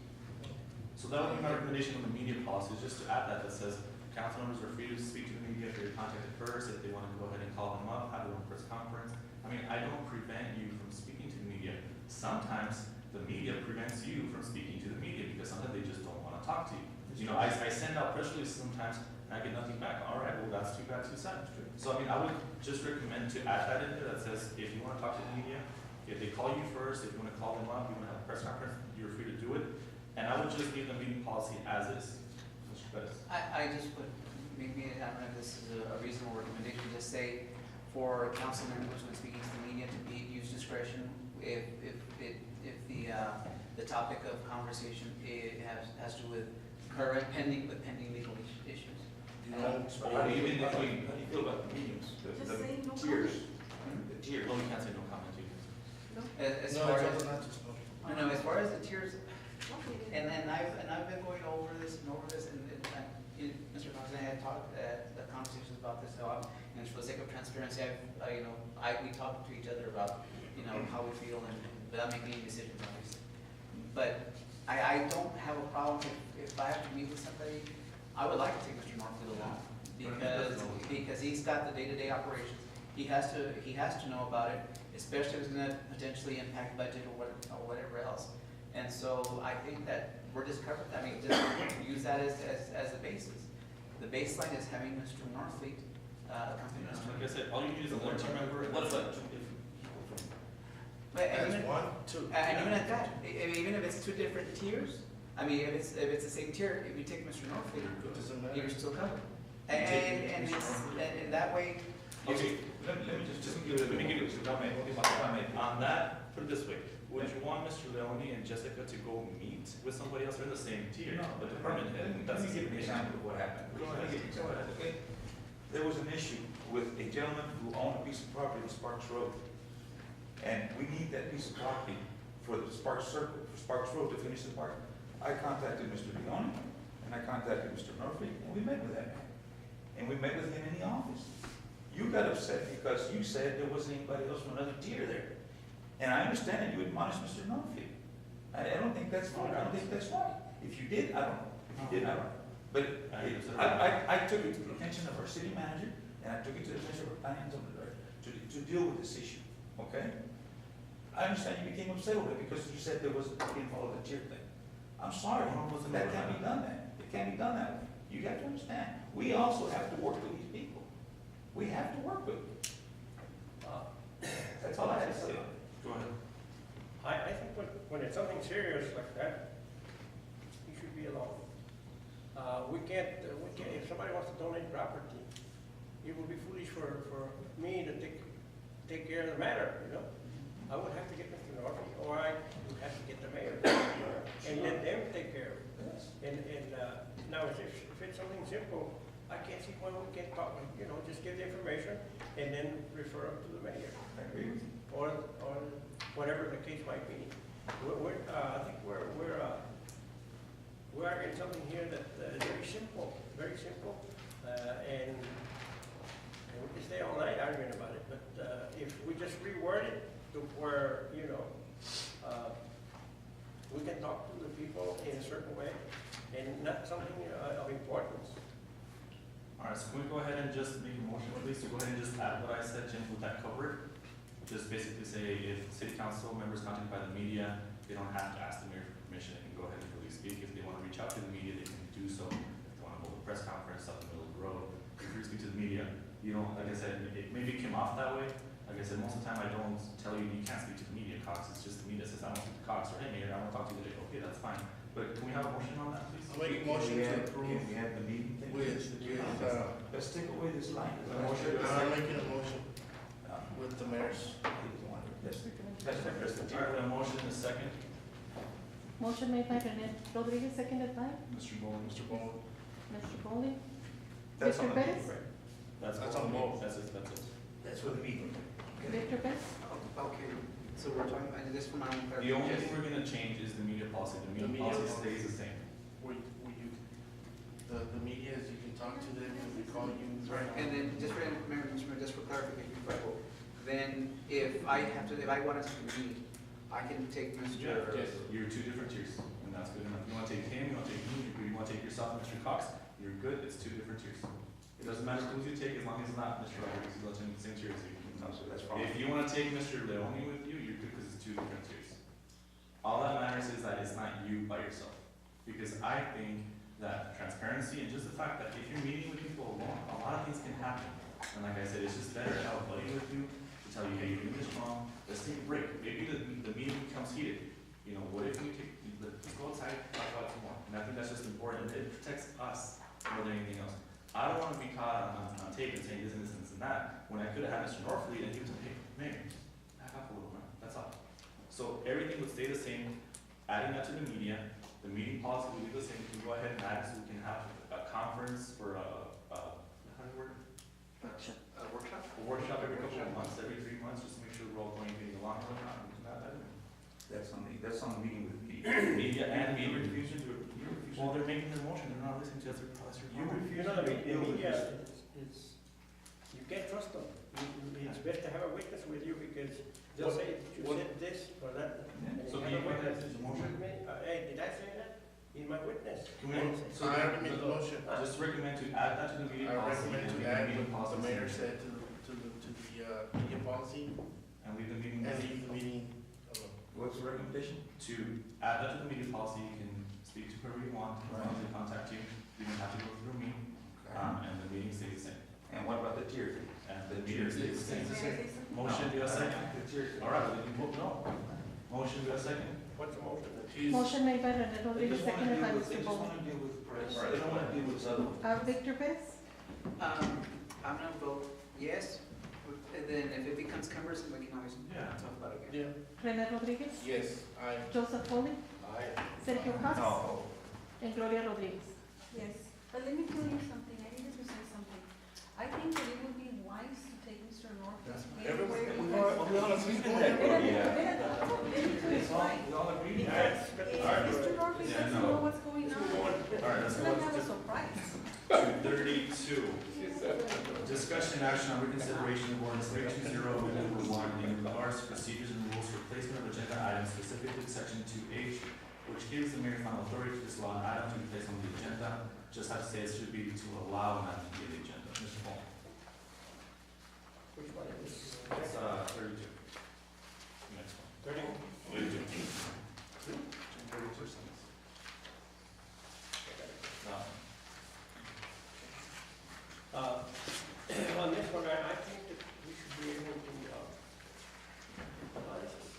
So that would be my recommendation on the media policy, is just to add that says, council members are free to speak to the media if they're contacted first, if they want to go ahead and call them up, have their own press conference. I mean, I don't prevent you from speaking to the media. Sometimes the media prevents you from speaking to the media because sometimes they just don't want to talk to you. You know, I send out press releases sometimes and I get nothing back. All right, well, that's too bad, too sad. So I mean, I would just recommend to add that in there that says, if you want to talk to the media, if they call you first, if you want to call them up, you want to have a press conference, you're free to do it. And I would just leave the meeting policy as is. Mr. Bettis. I just would, maybe, I don't know if this is a reasonable recommendation, just say for council members when speaking to the media to use discretion if the topic of conversation has to do with pending legal issues. How do you feel about the mediums, Just the say no tiers? The tiers. No, you can't say no comment, you can. As No, far it's as, not just. no, as far as the tiers, and I've been going over this, and Mr. Cox and I had talked at the conversations about this, and for the sake of transparency, we talked to each other about, how we feel and without making any decisions, obviously. But I don't have a problem if I have to meet with somebody, I would like to take Mr. Northfield along, because he's got the day-to-day operations. He has to know about it, especially if it's gonna potentially impact budget or whatever else. And so I think that we're just covered, just use that as a basis. The baseline is having Mr. Norfleet, accompany Mr. Like I said, all you need is a one team member. What if, But, and That's even, one, two. and even at that, even if it's two different tiers, I mean, if it's the same tier, if you take Mr. Norfleet, It doesn't matter. you're still covered. And that way, okay, let me just give it, let me give it, if I may. On that, put it this way, would you want Mr. Leone and Jessica to go meet with somebody else? They're in the same tier, the department head, Let that's me the give you an issue. example of what happened. Go ahead. Let me give you an example, okay? There was an issue with a gentleman who owned a piece of property on Sparks Road. And we need that piece of property for the Sparks Circle, for Sparks Road to finish the park. I contacted Mr. Leone, and I contacted Mr. Murphy, and we met with that man. And we met with him in the office. You got upset because you said there wasn't anybody else from another tier there. And I understand that you admonished Mr. Murphy. I don't think that's right, I don't think that's right. If you did, I don't know. If you did, I don't know. But I took it to the attention of our city manager, and I took it to the attention of our planning and zoning director to deal with this issue, okay? I understand you became upset with it because you said there was, you didn't follow the tier thing. I'm sorry, that can't be done that. It can't be done that way. You have to understand, we also have to work with these people. We have to work with them. That's all I have to say. Go ahead. I think when it's something serious like that, you should be alone. We can't, if somebody wants to donate property, it would be foolish for me to take care of the matter, you know? I would have to get Mr. Norby, or I would have to get the mayor, and let them take care of it. And now, if it's something simple, I can't see why we can't talk, you know, just give the information and then refer them to the mayor. I agree with you. Or whatever the case might be. I think we're arguing something here that is very simple, and we can stay all night arguing about it, but if we just reword it to where, you know, we can talk to the people in a certain way, and not something of importance. All right, so can we go ahead and just make a motion, please, to go ahead and just add what I said, Jim, would that cover it? Just basically say if city council members contacted by the media, they don't have to ask the mayor for permission, they can go ahead and freely speak. If they want to reach out to the media, they can do so. If they want to hold a press conference up in the middle of the road, if you speak to the media, you don't, like I said, it maybe came off that way. Like I said, most of the time I don't tell you you can't speak to the media, Cox, it's just the media says, I don't speak to Cox, or hey, mayor, I want to talk to you today. Okay, that's fine. But can we have a motion on that, please? I'll make a motion to approve Can we have the meeting thing? Let's take away this line. I'm making a motion with the mayor's. That's the first. All right, we have a motion in a second. Motion made by Rene Rodriguez, seconded by Mr. Bowling. Mr. Bowman. Mr. Bowley. That's on Mr. the Perez? meeting, right? That's on both. That's it, that's it. That's for the meeting. Victor Betts? okay, so we're talking, and this for my own The only clarification. thing we're gonna change is the media policy. The media policy stays the same. Will you, the media, you can talk to them, if they call you. Right, and then just for, Mayor, Mr. Mayor, just for clarification, before I vote, then if I wanted to meet, I can take Mr. Yes, you're two different tiers, and that's good enough. You wanna take him, you wanna take me, you wanna take yourself, Mr. Cox, you're good, it's two different tiers. It doesn't matter who you take, as long as it's not Mr. Rodriguez, he's in the same tier as you. No, so that's fine. If you wanna take Mr. Leone with you, you're good, because it's two different tiers. All that matters is that it's not you by yourself. Because I think that transparency and just the fact that if you're meeting with people alone, a lot of things can happen. And like I said, it's just better to have a buddy with you, to tell you, hey, you're doing this wrong, let's take a break. Maybe the meeting becomes heated. You know, what if let's go outside, talk about it some more. And I think that's just important, it protects us more than anything else. I don't wanna be caught on tape and saying this and this and this and that, when I could have had Mr. Norfleet and he was like, hey, mayor, back up a little bit, that's all. So everything would stay the same, adding that to the media, the meeting policy would be the same, we can go ahead and add it so we can have a conference for how do you word it? A workshop? A workshop every couple of months, every 3 months, just to make sure we're all going getting along with it, we can add that in. That's on the meeting with the media. Media and media refusing to, well, they're making their motion, they're not listening to us, You know, the media, it's, you can't trust them. It's best to have a witness with you because they'll say, you said this or that. And So you do you have a want that witness. as a motion? Hey, did I say that? He's my witness. Can we, so I already made the motion. just recommend to add that to the meeting I policy. recommend and to leave the add meeting what policy the mayor same. said to the media policy And leave the meeting. and leave the meeting alone. What's the recommendation? To add that to the media policy, you can speak to whoever you want, as long as they contact you, you don't have to go through me. And the meeting stays the same. And what about the tier fee? And the meter stays the same. May I say something? Motion, do you have a second? The tier fee. All right, well, then you vote no. Motion, do you have a second? What's the motion? Motion made by Rene Rodriguez, seconded by They Mr. just Bowman. wanna deal with price, they don't wanna deal with this other one. Victor Perez? I'm gonna vote yes, and then if it becomes cumbersome, we can always Yeah. talk about it again. Yeah. Rene Rodriguez? Yes, I. Joseph Pauling? Aye. Sergio Cox? No. And Gloria Rodriguez. Yes, but let me tell you something, I needed to say something. I think that it would be wise to take Mr. North's Everybody, anywhere we all agree with because. that. Let me tell you why. We all agree? Because Mr. North Yeah, doesn't no. know what's going on. All right, let's It's go gonna have a to surprise. 232. Discussion action on reconsideration of ordinance 320, amendment number 1, in regards to procedures and rules for placement of agenda items, specifically section 2H, which gives the mayor final authority to disallow an item to be placed on the agenda. Just have to say it should be to allow an item to be on the agenda. Mr. Paul. Which one is this? It's 32. Next one. 30? 32. 32 cents. No. On this one, I think that we should be able to,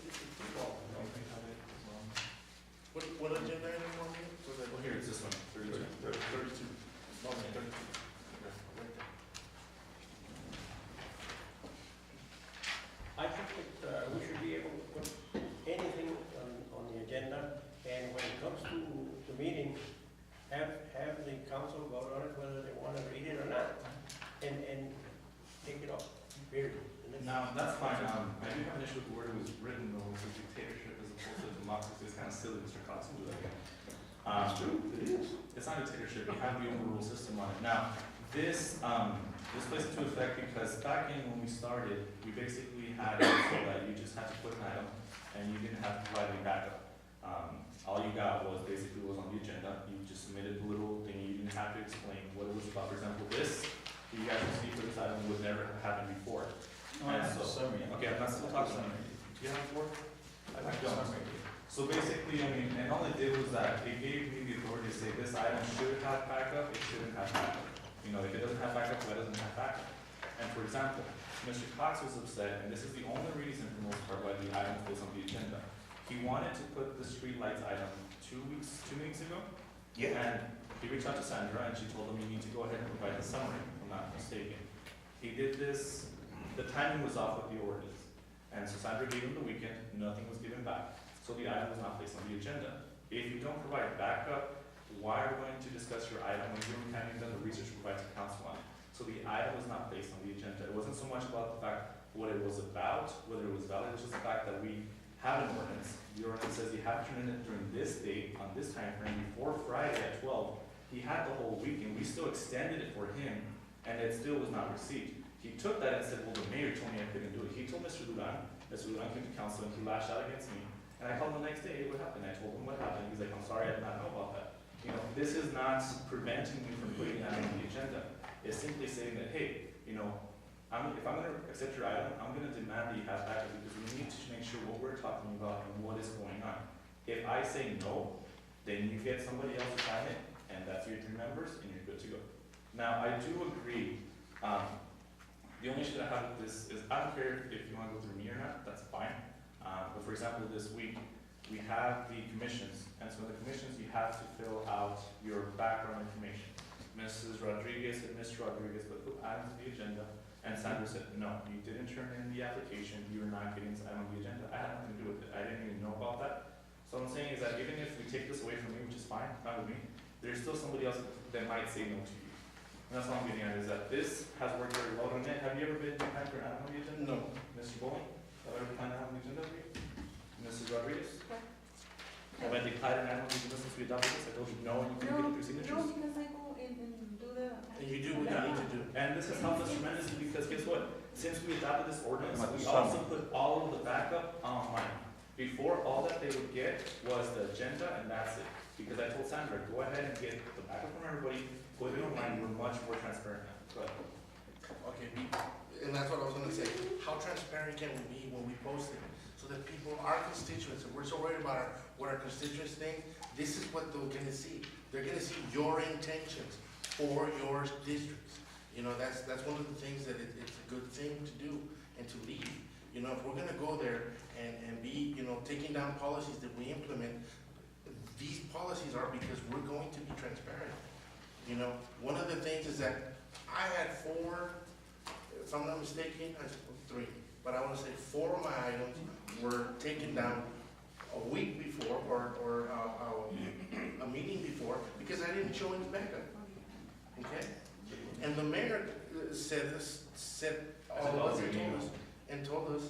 this is too long. What agenda item are we? Well, here, it's this one, 32. 32. No, 32. I think that we should be able to put anything on the agenda, and when it comes to meeting, have the council vote on it, whether they want to read it or not, and take it off, period. No, that's fine. I do have an issue with the word it was written, though, it's a dictatorship as opposed to democracy. It's kind of silly, Mr. Cox, to do that again. It's true, it is. It's not a dictatorship, you have the overrule system on it. Now, this plays into effect because back in when we started, we basically had it so that you just had to put an item and you didn't have to provide any backup. All you got was basically what was on the agenda. You just submitted the little thing, you didn't have to explain what it was about. For example, this, you guys will see for this item would never have happened before. No, that's the summary. Okay, I'm not still talking summary. Do you have a four? I don't. So basically, I mean, and all it did was that it gave me the authority to say this item should have backup, it shouldn't have backup. You know, if it doesn't have backup, why doesn't it have backup? And for example, Mr. Cox was upset, and this is the only reason for the most part why the item was placed on the agenda. He wanted to put the street lights item 2 weeks ago. Yeah. And he reached out to Sandra, and she told him, you need to go ahead and provide the summary, if I'm not mistaken. He did this, the timing was off with the ordinance. And so Sandra gave him the weekend, nothing was given back. So the item was not placed on the agenda. If you don't provide backup, why are we going to discuss your item when you haven't done the research to provide to council on it? So the item was not placed on the agenda. It wasn't so much about the fact what it was about, whether it was valid, it was just the fact that we have an ordinance. The ordinance says you have to turn it in during this date, on this time frame, before Friday at 12. He had the whole week, and we still extended it for him, and it still was not received. He took that and said, well, the mayor told me I couldn't do it. He told Mr. Duran came to council, and he lashed out against me. And I called him the next day, hey, what happened? I told him what happened. He's like, I'm sorry, I did not know about that. You know, this is not preventing me from putting that on the agenda. It's simply saying that, hey, you know, if I'm gonna accept your item, I'm gonna demand that you have backup because we need to make sure what we're talking about and what is going on. If I say no, then you get somebody else to sign it, and that's your 3 members, and you're good to go. Now, I do agree, the only issue that I have with this is, I don't care if you wanna go through me or not, that's fine. But for example, this week, we have the commissions, and so in the commissions, you have to fill out your background information. Mrs. Rodriguez and Mr. Rodriguez, but who added to the agenda, and Sandra said, no, you didn't turn in the application, you were not getting this item on the agenda, I had nothing to do with it, I didn't even know about that. So what I'm saying is that even if we take this away from you, which is fine, fine with me, there's still somebody else that might say no to you. And that's what I'm getting at, is that this has worked very well on it. Have you ever been behind for an item on the agenda? No. Mr. Bowling, have I ever planned an item on the agenda for you? Mrs. Rodriguez? Have I declared an item on the agenda since we adopted this? I told you no, and you couldn't get it through signatures? No, because I go and do the. And you do what you need to do. And this has helped us tremendously because guess what? Since we adopted this ordinance, Like we the also summer. put all of the backup online. Before, all that they would get was the agenda and that's it. Because I told Sandra, go ahead and get the backup from everybody, put it online, we're much more transparent now. Go ahead. Okay, and that's what I was gonna say. How transparent can we be when we post it? So that people, our constituents, if we're so worried about what our constituents think, this is what they're gonna see. They're gonna see your intentions. for your districts. You know, that's one of the things that it's a good thing to do and to lead. You know, if we're gonna go there and be, you know, taking down policies that we implement, these policies are because we're going to be transparent. You know, one of the things is that I had 4, if I'm not mistaken, I suppose 3, but I wanna say 4 of my items were taken down a week before or a meeting before because I didn't show any backup. Okay? And the mayor said all of us and told us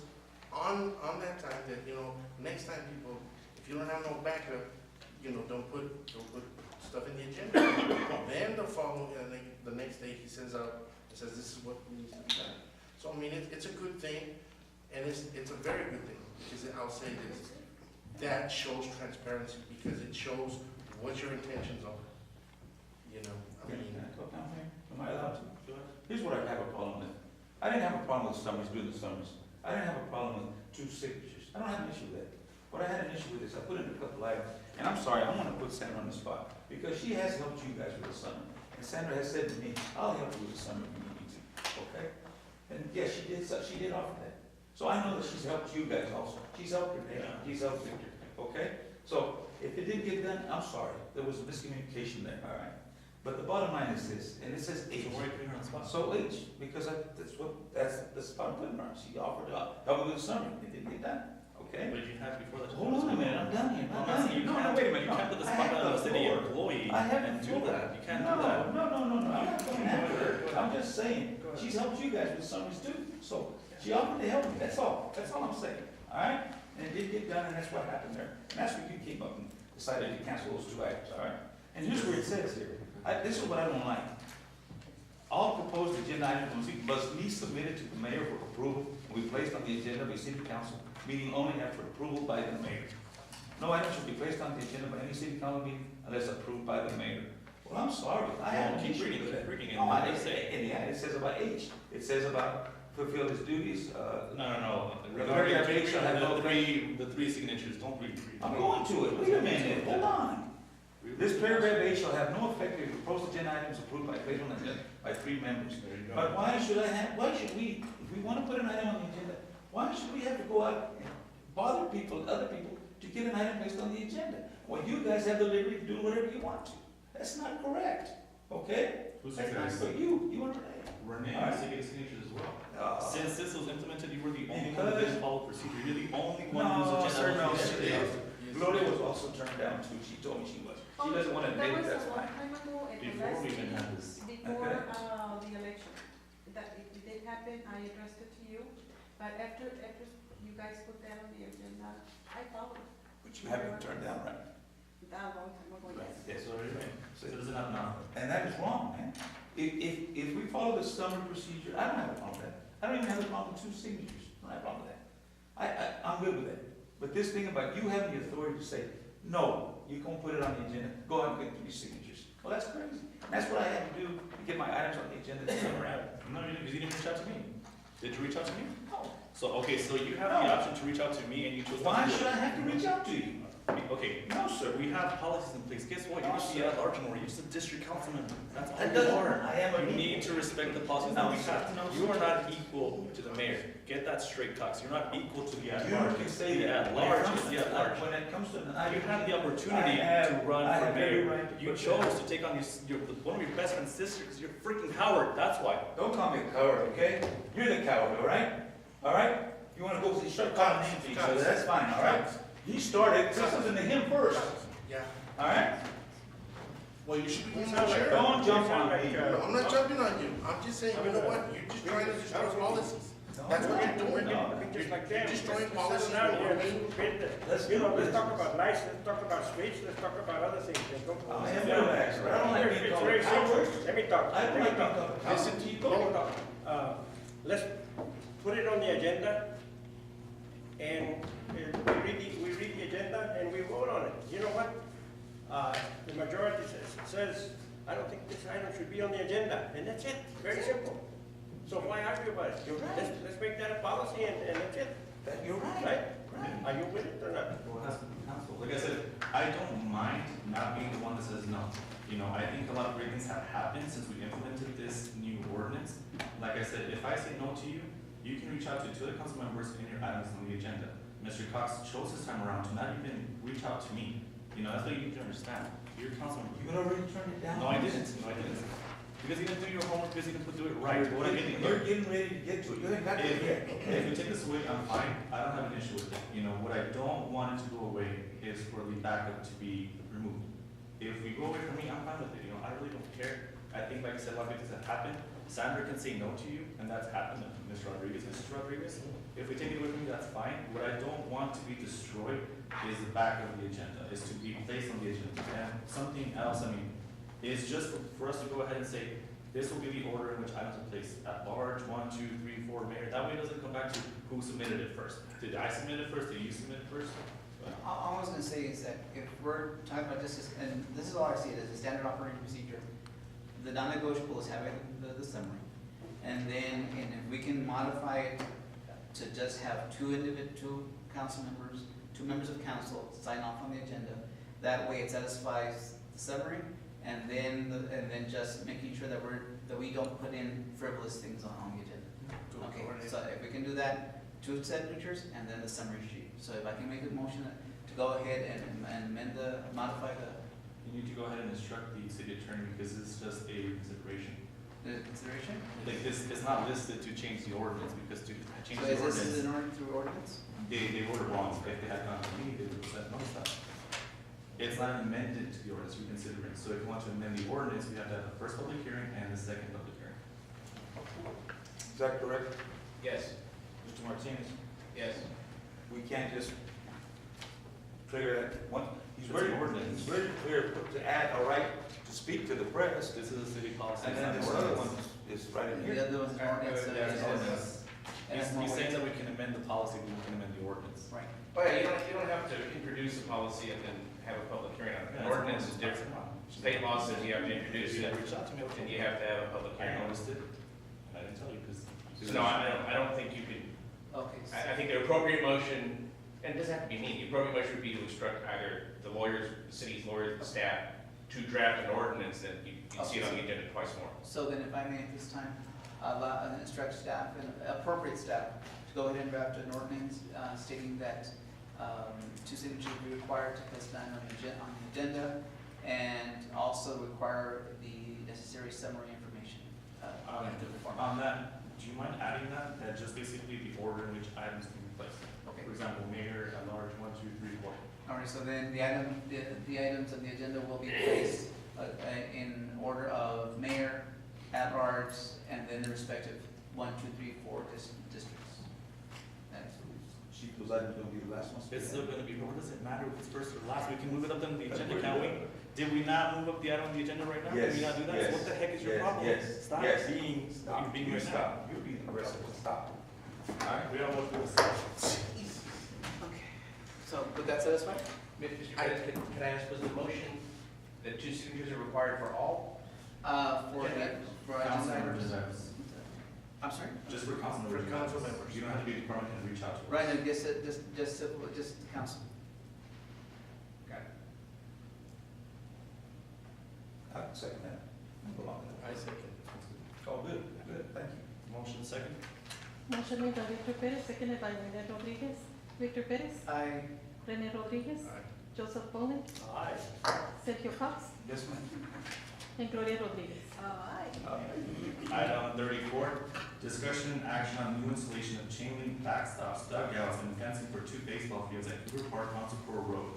on that time that, you know, next time people, if you don't have no backup, you know, don't put stuff in the agenda. Then the next day he sends out and says this is what needs to be done. So I mean, it's a good thing, and it's a very good thing, because I'll say this, that shows transparency, because it shows what your intentions are. You know, I mean. Can I talk now, Mayor? Am I allowed to? Here's what I have a problem with. I didn't have a problem with summaries, doing the summaries. I didn't have a problem with 2 signatures. I don't have an issue with that. What I had an issue with is I put in a couple items, and I'm sorry, I don't want to put Sandra on the spot, because she has helped you guys with the summary. And Sandra has said to me, I'll help you with the summary if you need to, okay? And yes, she did offer that. So I know that she's helped you guys also. She's helped your neighbor, she's helped Victor, okay? So if it didn't get done, I'm sorry. There was a miscommunication there, all right? But the bottom line is this, and it says H. So why are you putting her on the spot? So H, because that's the spot I'm putting her on. She offered to help me with the summary. It didn't get done, okay? But you had before that. Hold on a minute, I'm done here. I'm asking you, wait a minute, you can't put the spot on a city floor. employee I have and the do floor. that. You can't do No, that. no, I'm not going after her. I'm just saying, Go ahead. she's helped you guys with summaries too. So she offered to help me, that's all I'm saying, all right? And it did get done, and that's what happened there. And that's when you came up and decided to cancel those 2 items, all right? And here's where it says here, this is what I don't like. All proposed agenda items must be submitted to the mayor for approval and be placed on the agenda by city council, meeting only after approval by the mayor. No item should be placed on the agenda by any city council meeting unless approved by the mayor. Well, I'm sorry, I have Keep keep reading reading it, reading it. No, I didn't say any, it says about H. It says about fulfill his duties, No. Regarding Keep reading application, I have the three signatures, don't read. I'm going to it, wait a minute, hold on. This paragraph A shall have no effect if the proposed agenda items approved by placement on the agenda by 3 members. There you go. But why should we, if we want to put an item on the agenda, why should we have to go out and bother other people to get an item placed on the agenda? Well, you guys have the liberty to do whatever you want to. That's not correct, okay? Who's That's you not guys? for you and Renee. Renee, All right. has to get signatures as well. Uh, Since this was implemented, you were the only one who didn't follow procedure. You're the only one No, whose sir, agenda no, was sir. yesterday. Gloria was also turned down too, she told me she was. She doesn't want to admit it, that's fine. That was a long time ago, and Before last we even week, had this. before, Okay. the election. That, it did happen, I addressed it to you, but after you guys put that on the agenda, I followed. But you haven't turned down, right? That a long time ago, yes. Yes. So anyway, so it doesn't have now. And that is wrong, man. If we follow the summary procedure, I don't have a problem with that. I don't even have a problem with 2 signatures. I don't have a problem with that. I'm good with that. But this thing about you having the authority to say, no, you can't put it on the agenda, go ahead and get 3 signatures. Well, that's crazy. And that's what I had to do to get my items on the agenda this time around. No, you didn't reach out to me. Did you reach out to me? No. So, okay, so you have No. the option to reach out to me and you chose. Why not to do should it. I have to reach out to you? Okay, No, sir. we have policies in place. Guess what? You're No, not the sir. at-large anymore. You're just a district councilman. That's all That you doesn't, are. I am a. You need to respect the policies No, that we sir. have. No, You sir. are not equal to the mayor. Get that straight, Cox. You're not equal to the You at-large. can say The that. at-large is the at-large. When it comes to an You item. have the opportunity I have- to run I for have every mayor. right to You put chose that. to take on one of your best friend's sister because you're freaking coward. That's why. Don't call me a coward, okay? You're the coward, all right? All right? You wanna go, start calling names to each other, that's fine, all right? He started, this was into him first, Yeah, all right? well, you should be You going sound to like- share. Don't jump you sound on like, me. No, I'm not jumping on you, I'm just saying, you know what, you're just trying to destroy policies. That's what you're doing. No. We're just like them. You're destroying Let's policies. settle down here, let's bid it. Let's You know, do let's talk business. about lights, let's talk about streets, let's talk about other things. Let's go. I am relaxed, but I don't like being It's called very a simple. coward. Let me talk, I don't let me like being talk. called a coward. Listen to you. Hold on. Let's put it on the agenda, and we read the agenda, and we vote on it. You know what? The majority says, I don't think this item should be on the agenda, and that's it, very simple. So why argue about it? You're right. Let's make that a policy, and that's it, You're right. right? Right. Are you with it or not? Well, it has to be council. Like I said, I don't mind not being the one that says no. You know, I think a lot of great things have happened since we implemented this new ordinance. Like I said, if I say no to you, you can reach out to two other council members in your items on the agenda. Mr. Cox chose this time around to not even reach out to me. You know, that's what you need to understand. You're a council member. You had already turned it down. No, I didn't. No, I didn't. Because you didn't do your homework, because you didn't do it right. What I didn't, You're getting ready to get to it. You ain't got to it yet. if you take this away, I'm fine. I don't have an issue with it. You know, what I don't want it to go away is for the backup to be removed. If we go away from me, I'm fine with it. You know, I really don't care. I think, like I said, a lot of things have happened. Sandra can say no to you, and that's happened. Mr. Rodriguez, Mrs. Rodriguez. If we take it away from you, that's fine. What I don't want to be destroyed is the back of the agenda, is to be placed on the agenda. And something else, I mean, is just for us to go ahead and say, this will be the order in which items are placed at large, 1, 2, 3, 4, mayor. That way it doesn't come back to who submitted it first. Did I submit it first? Did you submit it first? All I was gonna say is that if we're talking about this, and this is all I see it as a standard operating procedure, the non-negotiable is having the summary. And then, and if we can modify it to just have two council members, two members of council sign off on the agenda, that way it satisfies the summary, and then, just making sure that we don't put in frivolous things on the agenda. Okay, so if we can do that, 2 signatures, and then the summary sheet. So if I can make a motion to go ahead and modify You need to go ahead and instruct the city attorney because it's just a consideration. the consideration. Like this, it's not listed to change the ordinance because to change So the is this ordinance, in order through ordinance? they wrote it wrong. If they had gone to me, they would have said no stuff. It's not amended to the ordinance, you're considering. So if you want to amend the ordinance, we have to have the first public hearing and the second public hearing. Is that correct, Yes, Mr. Martinez? yes. We can't just trigger that one. He's It's very, an ordinance. he's very clear to add a right to speak to the press, This is a city policy. and it's then not this an other ordinance. one is right in The here. other one's an ordinance. Yeah, it's an ordinance. And it's more He's saying weight. that we can amend the policy, but we can amend the ordinance. Right. Oh, yeah, you don't have to introduce a policy and then have a public hearing on it. An ordinance is different. State law says you have to introduce You it, reach out to me, and you have to have a public I hearing. noticed it, and I didn't tell you because. So no, I don't think you could, Okay. I think the appropriate motion, and it doesn't have to be me, the appropriate motion would be to instruct either the lawyers, the city's lawyers, the staff, to draft an ordinance that you see it on the agenda twice more. So then if I may at this time, instruct staff and appropriate staff to go ahead and draft an ordinance stating that 2 signatures will be required to place an item on the agenda, and also require the necessary summary information. In different format. On that, do you mind adding that just basically the order in which items can be placed? Okay. For example, mayor at large, 1, 2, 3, 4. All right, so then the items on the agenda will be placed in order of mayor, at large, and then the respective 1, 2, 3, 4 districts. That's- She, those items gonna be the last ones? It's still gonna be, what does it matter if it's first or last? We can move it up on the agenda, can't we? Did we not move up the item on the agenda right now? Did we not do that? Yes, So what the heck is your yes, problem? yes, Stop yes. being, Stop, you're being you right now. stop, you're being aggressive, stop. All right? We don't want to do this. Okay, so would that satisfy? Mr. President, can I ask, was the motion that 2 signatures are required for all? For Council agenda members, items. I'm sorry? just for council members. For council members. You don't have to be a department and reach out to us. Right, and just the council. Got it. I second that. Move along. I second. Oh, good, good, thank you. Motion second. Motion made by Victor Perez, seconded by Rene Rodriguez. Victor Perez, I, Rene Rodriguez, Aye. Joseph Pauling, Aye. Sergio Cox, Yes, ma'am. and Gloria Rodriguez. Item 34, discussion and action on new installation of chain link backstops, dugouts, and fencing for 2 baseball fields at Cooper Park, Council Core Road.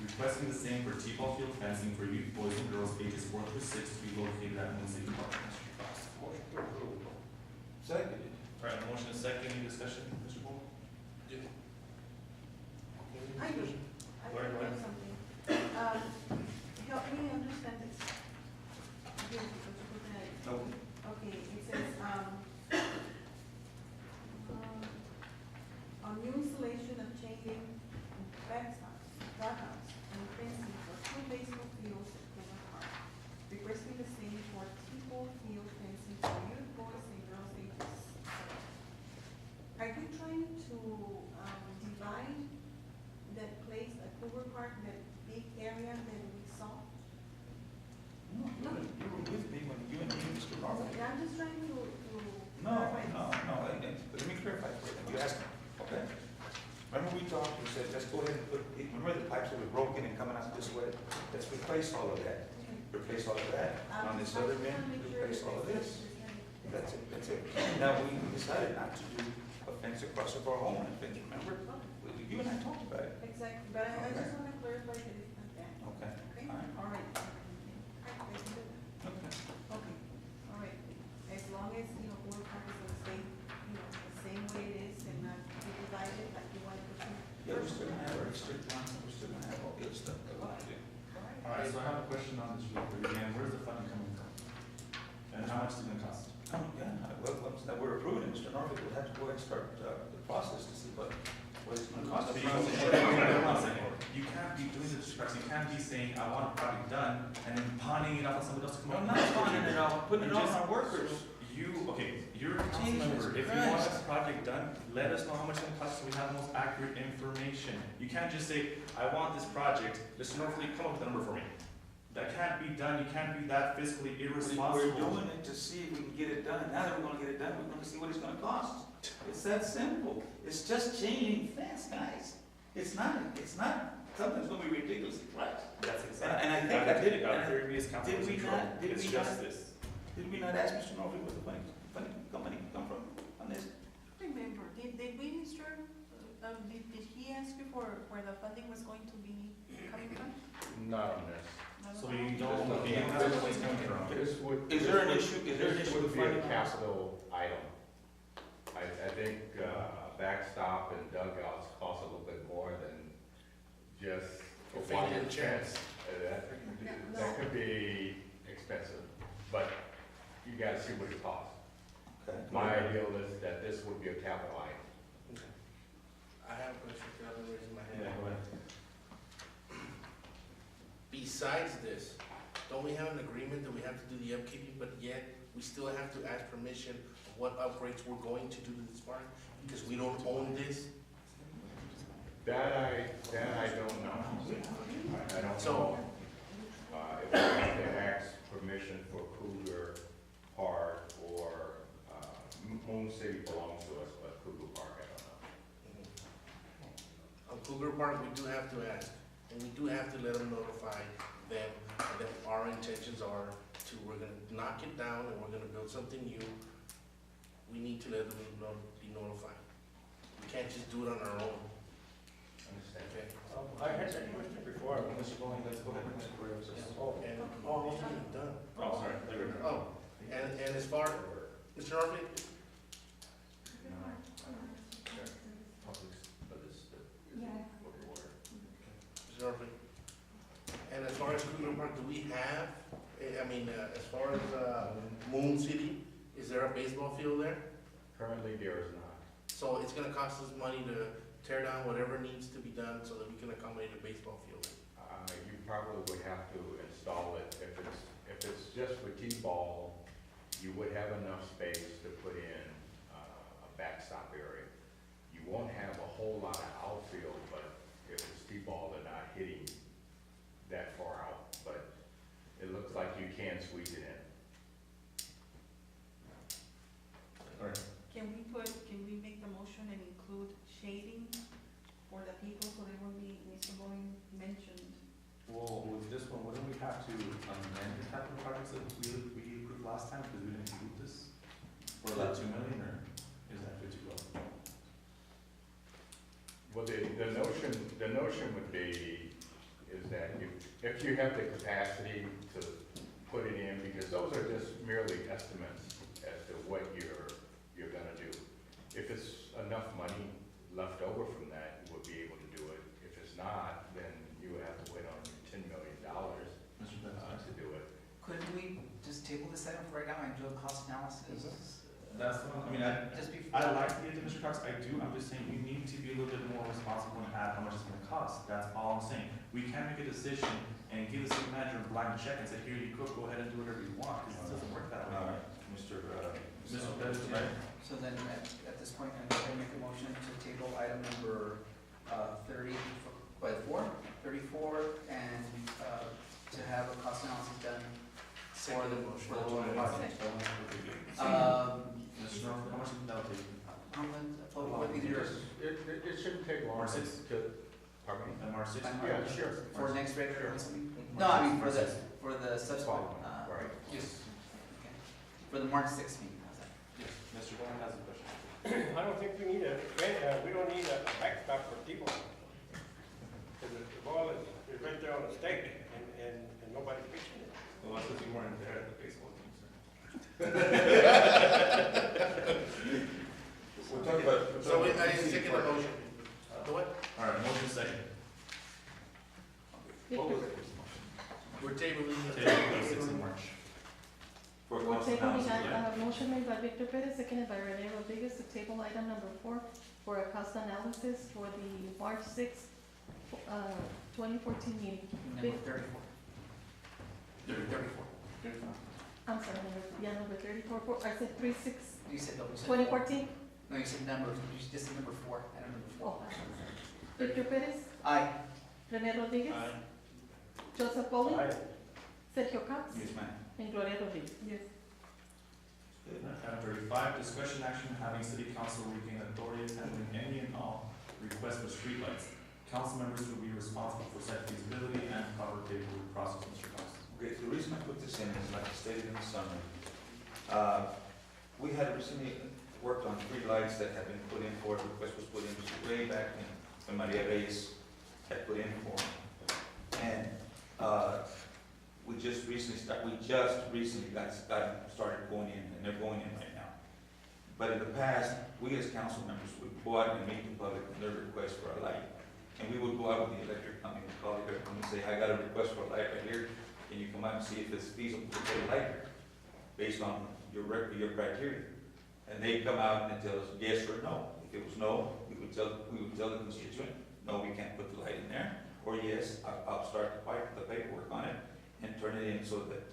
Requesting the same for T-ball field fencing for youth boys and girls ages 4 through 6 to be located at Moon City Park. Mr. Cox. Motion to approve. Seconded. All right, motion is second, any discussion, Mr. Paul? I do. Go ahead, go ahead. Something. Help me understand this. Yes, because you put that. No. Okay, it says, on new installation of chain link backstops, dugouts, and fencing for 2 baseball fields at Cooper Park. Requesting the same for T-ball field fencing for youth boys and girls ages 7. Are you trying to, divide that place and coming out this way, let's replace all of that. Replace all of that. On this other end, replace all of this. That's it, that's it. Now, we decided not to do a fence across of our home, and fence, remember? You and I talked about it. Exactly, but I just wanna clarify that it's not that. Okay. Okay, All right. all right. Okay, Okay. all right. As long as, you know, Board Park is gonna stay, you know, the same way it is and not be divided like you want to do. Yeah, we're still gonna have our strict line, we're still gonna have all the other stuff that we do. All right, so I have a question on this real quick. Again, where's the funding coming from? And how much is it gonna cost? Oh, yeah, well, once that we're approving it, Mr. Norfolk will have to go ahead and start, the process to see what it's gonna cost. You can't be doing this, you can't be saying, I want a project done, and then pawning it off on somebody else to come I'm up. not finding it out, putting it on Just- our workers. You're a council Jesus member, if you want Christ. this project done, let us know how much it's gonna cost so we have the most accurate information. You can't just say, I want this project, Mr. Norfolk, come up with a number for me. That can't be done, you can't be that fiscally We're irresponsible. doing it to see if we can get it done. Now that we're gonna get it done, we're gonna see what it's gonna cost. It's that simple. It's just changing fence, guys. It's not, something's gonna be ridiculously priced. That's exactly. And I think I did it. Our previous council Did was we in trouble. not- did It's we just not- this. Did we not ask Mr. Norfolk where the funding company come from on this? Remember, did we, Mr., did he ask you for where the funding was going to be coming from? Not on this. So you don't, you don't know where it's coming from. This would. Is there an issue, is there an This issue with would be a funding? capital item. I think, backstop and dugouts cost a little bit more than just a Your finger one and chance. That could be expensive, but you gotta see what it costs. Okay. My ideal is that this would be a capital item. I have a question, I've been raising my Yeah, hand. go ahead. Besides this, don't we have an agreement that we have to do the upkeeping, but yet we still have to ask permission of what upgrades we're going to do to this park? Because we don't own this? That I don't know. I don't So- know. If we have to ask permission for Cougar Park or, Moon City belongs to us, but Cougar Park, I don't know. On Cougar Park, we do have to ask, and we do have to let them notify them that our intentions are to, we're gonna knock it down and we're gonna build something new. We need to let them be notified. We can't just do it on our own, Understand? okay? I had that question before. Unless you're going, let's go ahead and Mr. Correa says. And, oh, it's already done. Oh, sorry, there we go. Oh, and as far, Mr. Norfolk, Mr. Norfolk, and as far as Cougar Park, do we have, as far as, Moon City, is there a baseball field there? Currently, there is not. So it's gonna cost us money to tear down whatever needs to be done so that we can accommodate a baseball field. You probably would have to install it, if it's just for T-ball, you would have enough space to put in, a backstop area. You won't have a whole lot of outfield, but if it's T-ball, they're not hitting that far out, but it looks like you can squeeze it in. All right. Can we make the motion and include shading for the people so they won't be, Mr. Bowen mentioned? Well, with this one, wouldn't we have to amend the capital projects that we approved last time, because we didn't include this? For like 2 million, or is that good to go? Well, the notion would be, is that if you have the capacity to put it in, because those are just merely estimates as to what you're gonna do. If it's enough money left over from that, you would be able to do it. If it's not, then you would have to wait on $10 million Mr. Benson? to do it. Couldn't we just table this item for right now and do a cost analysis? That's the one, I mean, Just before. I like the idea, Mr. Cox, I do, I'm just saying, you need to be a little bit more responsible and add how much it's gonna cost, that's all I'm saying. We can't make a decision and give the city manager a blank check and say, here you go ahead and do whatever you want, because it doesn't work that way. Mr. Mr. Benson, right? So then, at this point, I'm going to make a motion to table item number 34, and to have a cost analysis done for Second the, motion. for the total project. Mr. Norfolk, how much did that take? What is yours? It shouldn't take long Or six. to, Pardon me? And March sixth? Yeah, sure. For next regular council meeting? No, I mean, for the subsequent, Right. Yes, okay. For the March sixth meeting, how's that? yes. Mr. Bowman has a question. I don't think we need we don't need a backstop for people. Because the ball is right there on the stake and nobody's pitching it. Well, that's because you weren't there at the baseball game, sir. We're talking about. So I second the motion. The what? All right, motion second. What was it? We're tabling the. Table the 6th of March. For We're cost tabling, analysis, motion made by Victor Perez, seconded by Rene Rodriguez to table item number 4 for a cost analysis for the March 6th, 2014 meeting. Number 34. 34. I'm sorry, number 34, I said 3/6, You said, no, you said. 2014. No, you said number, you just said number 4, item number 4. Oh. Victor Perez, Aye. Rene Rodriguez, Joseph Pauling, Aye. Sergio Cox, yes, ma'am. and Gloria Rodriguez. Yes. Item 35, discussion action having city council regain authority of handling any and all requests for streetlights. Council members will be responsible for site feasibility and proper paperwork process, Mr. Cox. Okay, the reason I put this in is like I stated in the summary. We had recently worked on 3 lights that had been put in for, the request was put in way back when Maria Reyes had put in for them. And, we just recently got started going in, and they're going in right now. But in the past, we as council members would go out and meet the public on their request for a light. And we would go out with the electric company, call the electric company and say, I got a request for a light right here. Can you come out and see if it's feasible to put a light here, based on your criteria? And they'd come out and tell us yes or no. If it was no, we would tell the constituent, no, we can't put the light in there. Or yes, I'll start the paperwork on it and turn it in so that,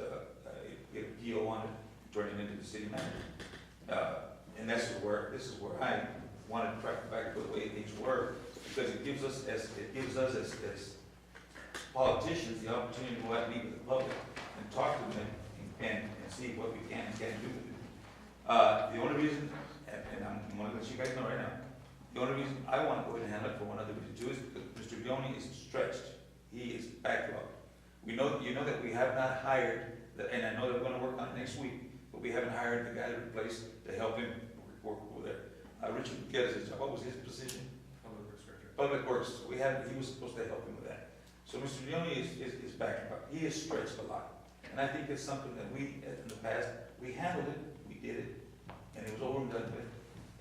get a PO on it, turn it into the city manager. And this is where I wanted to track back to the way things were, because it gives us as politicians the opportunity to go out and meet with the public and talk to them and see what we can and can't do with it. The only reason, and I'm going to let you guys know right now, the only reason I want to go ahead and handle it for one other reason too is because Mr. Leone is stretched. He is backlogged. You know that we have not hired, and I know they're going to work on it next week, but we haven't hired the guy to replace, to help him work over there. Richard Gutierrez, what was his position? Public Works Director. Public Works. He was supposed to help him with that. So Mr. Leone is backlogged. He is stretched a lot. And I think it's something that we, in the past, we handled it, we did it, and it was over and done with.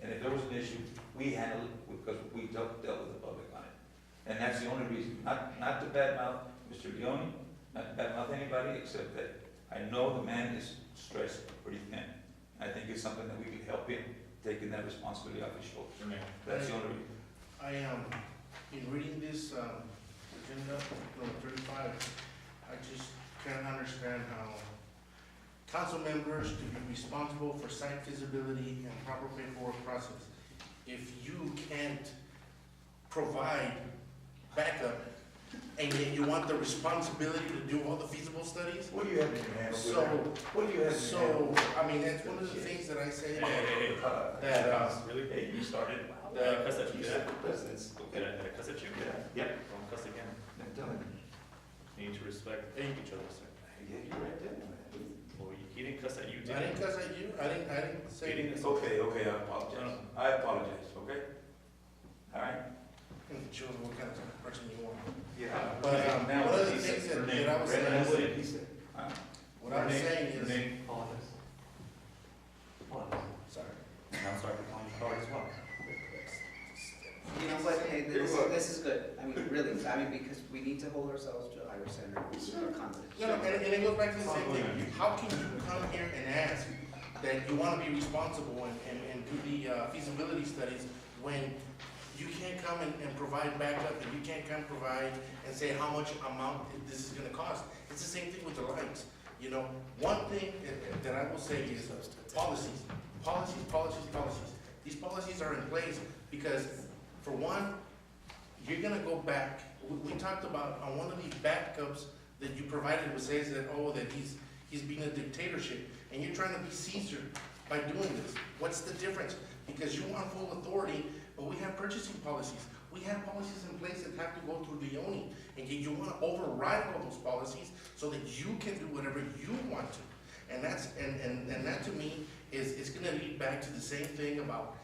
And if there was an issue, we handled it because we dealt with the public on it. And that's the only reason, not to badmouth Mr. Leone, not to badmouth anybody, except that I know the man is stretched pretty thin. I think it's something that we can help him, taking that responsibility off his shoulders. That's the only reason. I am, in reading this, agenda, number 35, I just can't understand how council members to be responsible for site feasibility and proper paperwork process. If you can't provide backup, and yet you want the responsibility to do all the feasible studies? What do you have in your hand? So, What do you have in your hand? I mean, that's one of the things that I say, Hey, that, really? Hey, you started. the- Cuss at you, You yeah? said the president's, Did I cuss at you? Yeah. Yep. Don't cuss again. I'm telling you. You need to respect each other, sir. Yeah, you're right there, man. Well, he didn't cuss at you, did I he? didn't cuss at you, I didn't say. He didn't. It's okay, I apologize. I apologize, okay? All right? Shows what kind of person you are. Yeah. But, Now, one of the he said- things that Renee, I was Renee, saying, what did he say? what I was saying is, Renee, apologize. sorry. And I'm sorry for calling you hard as well. You know what, hey, this is good, I mean, really, because we need to hold ourselves to a higher standard of confidence. No, and it goes back to the same thing, how can you come here and ask that you wanna be responsible and do the feasibility studies when you can't come and provide backup, and you can't come provide and say how much amount this is gonna cost? It's the same thing with the lights, you know? One thing that I will say is policies. These policies are in place because, for one, you're gonna go back, we talked about on one of these backups that you provided, which says that, oh, that he's being a dictatorship, and you're trying to be Caesar by doing this. What's the difference? Because you want full authority, but we have purchasing policies. We have policies in place that have to go through the ONI, and you wanna override all those policies so that you can do whatever you want to. And that's, and that to me is gonna lead back to the same thing about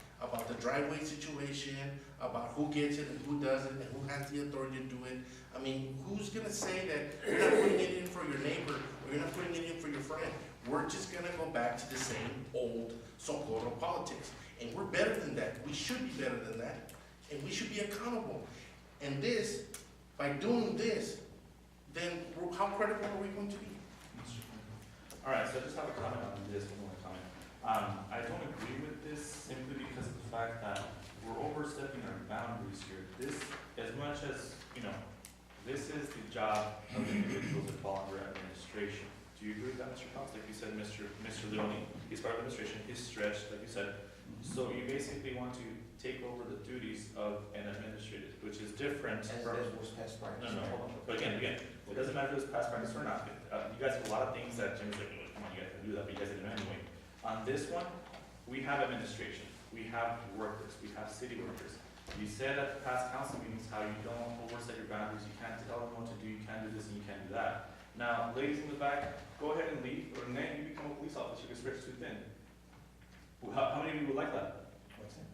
the driveway situation, about who gets it and who doesn't, and who has the authority to do it. I mean, who's gonna say that you're not putting it in for your neighbor, or you're not putting it in for your friend? We're just gonna go back to the same old Socorro politics. And we're better than that. We should be better than that. And we should be accountable. And this, by doing this, then how credible are we going to be? All right, so I just have a comment on this, one more comment. I don't agree with this simply because of the fact that we're overstepping our boundaries here. This, as much as, you know, this is the job of the individuals that fall under administration. Do you agree with that, Mr. Cox? Like you said, Mr. Leone, he's part of administration, he's stretched, like you said. So you basically want to take over the duties of an administrator, which is different from. was past practice. No, hold on. But again, it doesn't matter if it's past practice or not. You guys have a lot of things that Jim's like, "Oh, come on, you guys can do that," but you guys didn't anyway. On this one, we have administration, we have workers, we have city workers. You said at the past council meetings how you don't overstep your boundaries, you can't tell them what to do, you can't do this and you can't do that. Now, ladies in the back, go ahead and leave, or then you become a police officer, you can stretch too thin. How many of you would like that? What's that?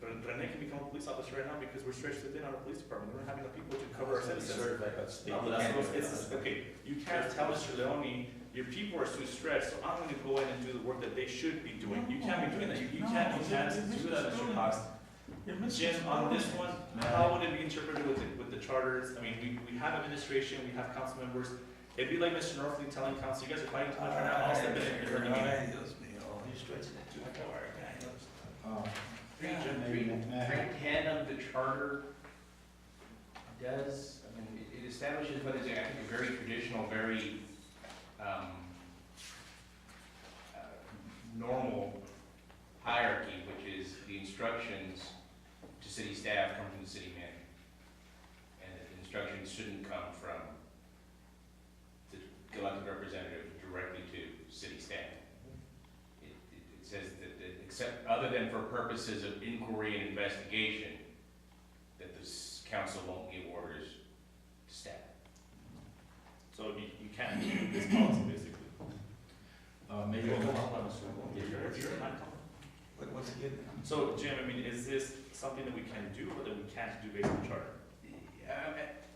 Rene can become a police officer right now because we're stretched too thin on our police department, we don't have enough people to cover our citizens. Certified by the state. No, but okay, you can't tell Mr. Leone, your people are too stretched, so I'm gonna go in and do the work that they should be doing. You can't be doing that, you can't do that, Mr. Cox. Jim, on this one, how would it be interpreted with the charters? I mean, we have administration, we have council members. It'd be like Mr. Norfleet telling council, you guys are fighting too much right now, I'll step in and you're meeting. You're stretching it too far. Three ten of the charter does, I mean, it establishes what is, I think, a very traditional, very, normal hierarchy, which is the instructions to city staff come from the city manager. And the instructions shouldn't come from the elected representative directly to city staff. It says that, except, other than for purposes of inquiry and investigation, that the council won't give orders to staff. So you can't do this policy, basically. Maybe. What's it getting? So, Jim, I mean, is this something that we can do or that we can't do based on the charter?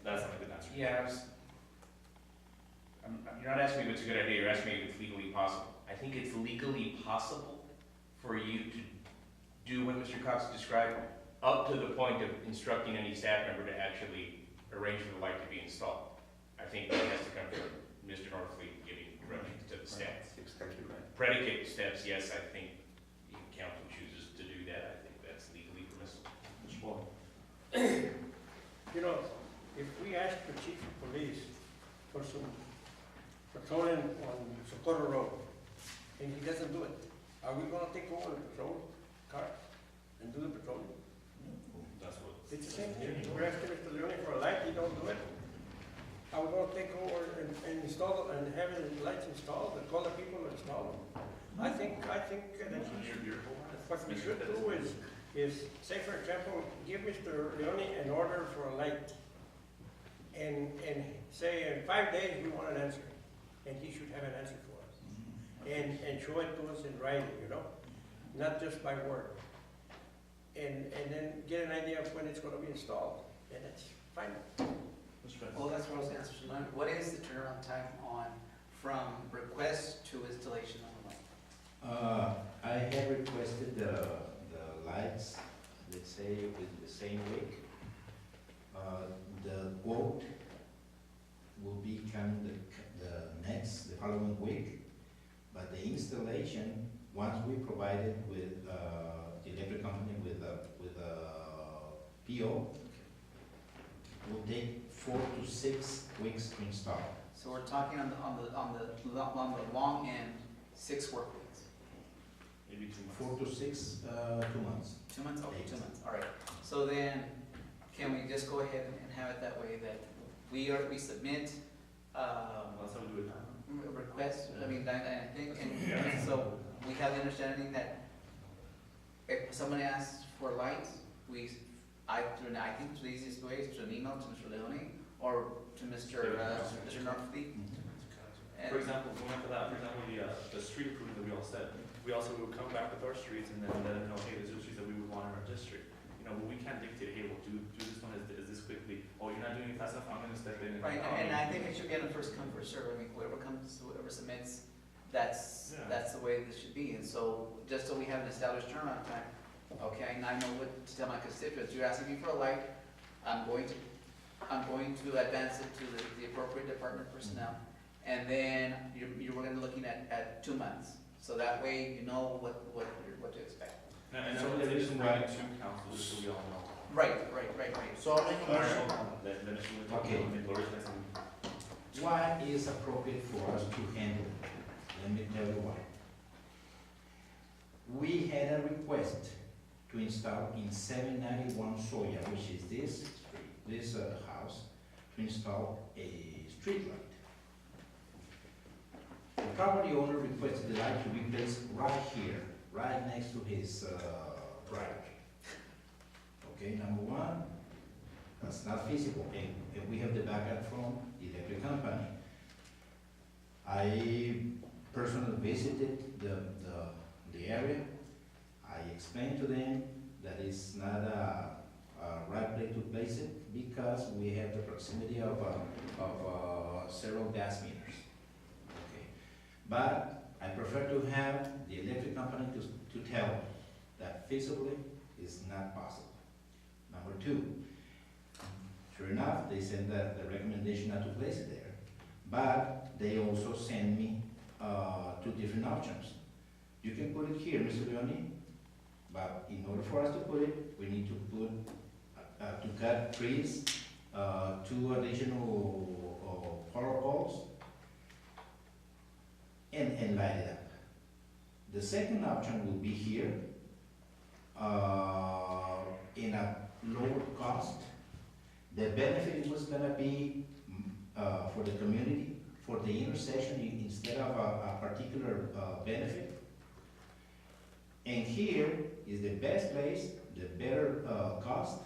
That's not a good answer. Yeah, you're not asking me if it's a good idea, you're asking me if it's legally possible. I think it's legally possible for you to do what Mr. Cox described, up to the point of instructing any staff member to actually arrange for the light to be installed. I think that has to come from Mr. Norfleet giving directions to the staff. That's exactly right. Predicate steps, yes, I think the council chooses to do that, I think that's legally permissible. Mr. Paul? You know, if we ask the chief of police for some patrolling on Socorro Road, and he doesn't do it, are we gonna take over the patrol car and do the patrolling? That's what. It's the same thing, we're asking Mr. Leone for a light, he don't do it. Are we gonna take over and install, and have the lights installed, and call the people to install them? I think that what we should do is, say for example, give Mr. Leone an order for a light. And say in 5 days, we want an answer, and he should have an answer for us. And show it to us in writing, you know, not just by word. And then get an idea of when it's gonna be installed, and it's fine. Well, that's what I was asking. What is the turnaround time from request to installation of the light? I have requested the lights, let's say, with the same week. The quote will be coming the following week, but the installation, once we provide it with, the electric company with a PO, will take 4 to 6 weeks to install. So we're talking on the long end, 6 work weeks. Maybe 2 months. 4 to 6, 2 months. 2 months? Okay, 2 months, all right. So then, can we just go ahead and have it that way, that we submit, That's how we do it now. request, I mean, I think, and so we have the understanding that if someone asks for lights, we I think the easiest way is to an email to Mr. Leone or to Mr. Norfleet. For example, going for that, for example, the street improvement that we all said, we also would come back with our streets and then let them know, hey, these are the streets that we would want in our district. You know, but we can't dictate, hey, well, do this one is this quickly, oh, you're not doing it fast enough, I'm gonna step in and. Right, and I think it should be on a first come, first serve. I mean, whoever comes, whoever submits, that's the way this should be. And so, just so we have an established turnaround time, okay, and I know what to tell my constituents, you're asking me for a light, I'm going to advance it to the appropriate department personnel. And then you're gonna looking at 2 months. So that way you know what to expect. And So so the the reason reason why- why two councils, just so we all know. Right. So I'll make a motion. Then it should. Okay. Gloria's next one. Why is appropriate for us to handle it? Let me tell you why. We had a request to install in 791 Soya, which is this house, to install a street light. The property owner requested the light to be placed right here, right next to his driveway. Okay, number one, that's not feasible, and we have the backup from the electric company. I personally visited the area. I explained to them that it's not a right place to place it because we have the proximity of several gas meters. Okay, but I prefer to have the electric company to tell that feasibly is not possible. Number two, sure enough, they sent the recommendation not to place it there, but they also send me 2 different options. You can put it here, Mr. Leone, but in order for us to put it, we need to put, to cut trees, 2 additional power poles, and light it up. The second option will be here, in a lower cost. The benefit was gonna be for the community, for the intersection, instead of a particular benefit. And here is the best place, the better cost,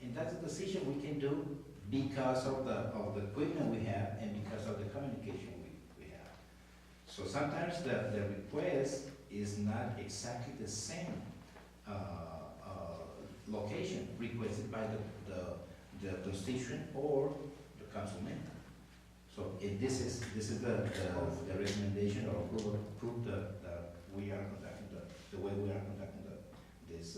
and that's a decision we can do because of the equipment we have and because of the communication we have. So sometimes the request is not exactly the same location requested by the constituent or the councilman. So if this is the recommendation or proof that we are conducting the way we are conducting this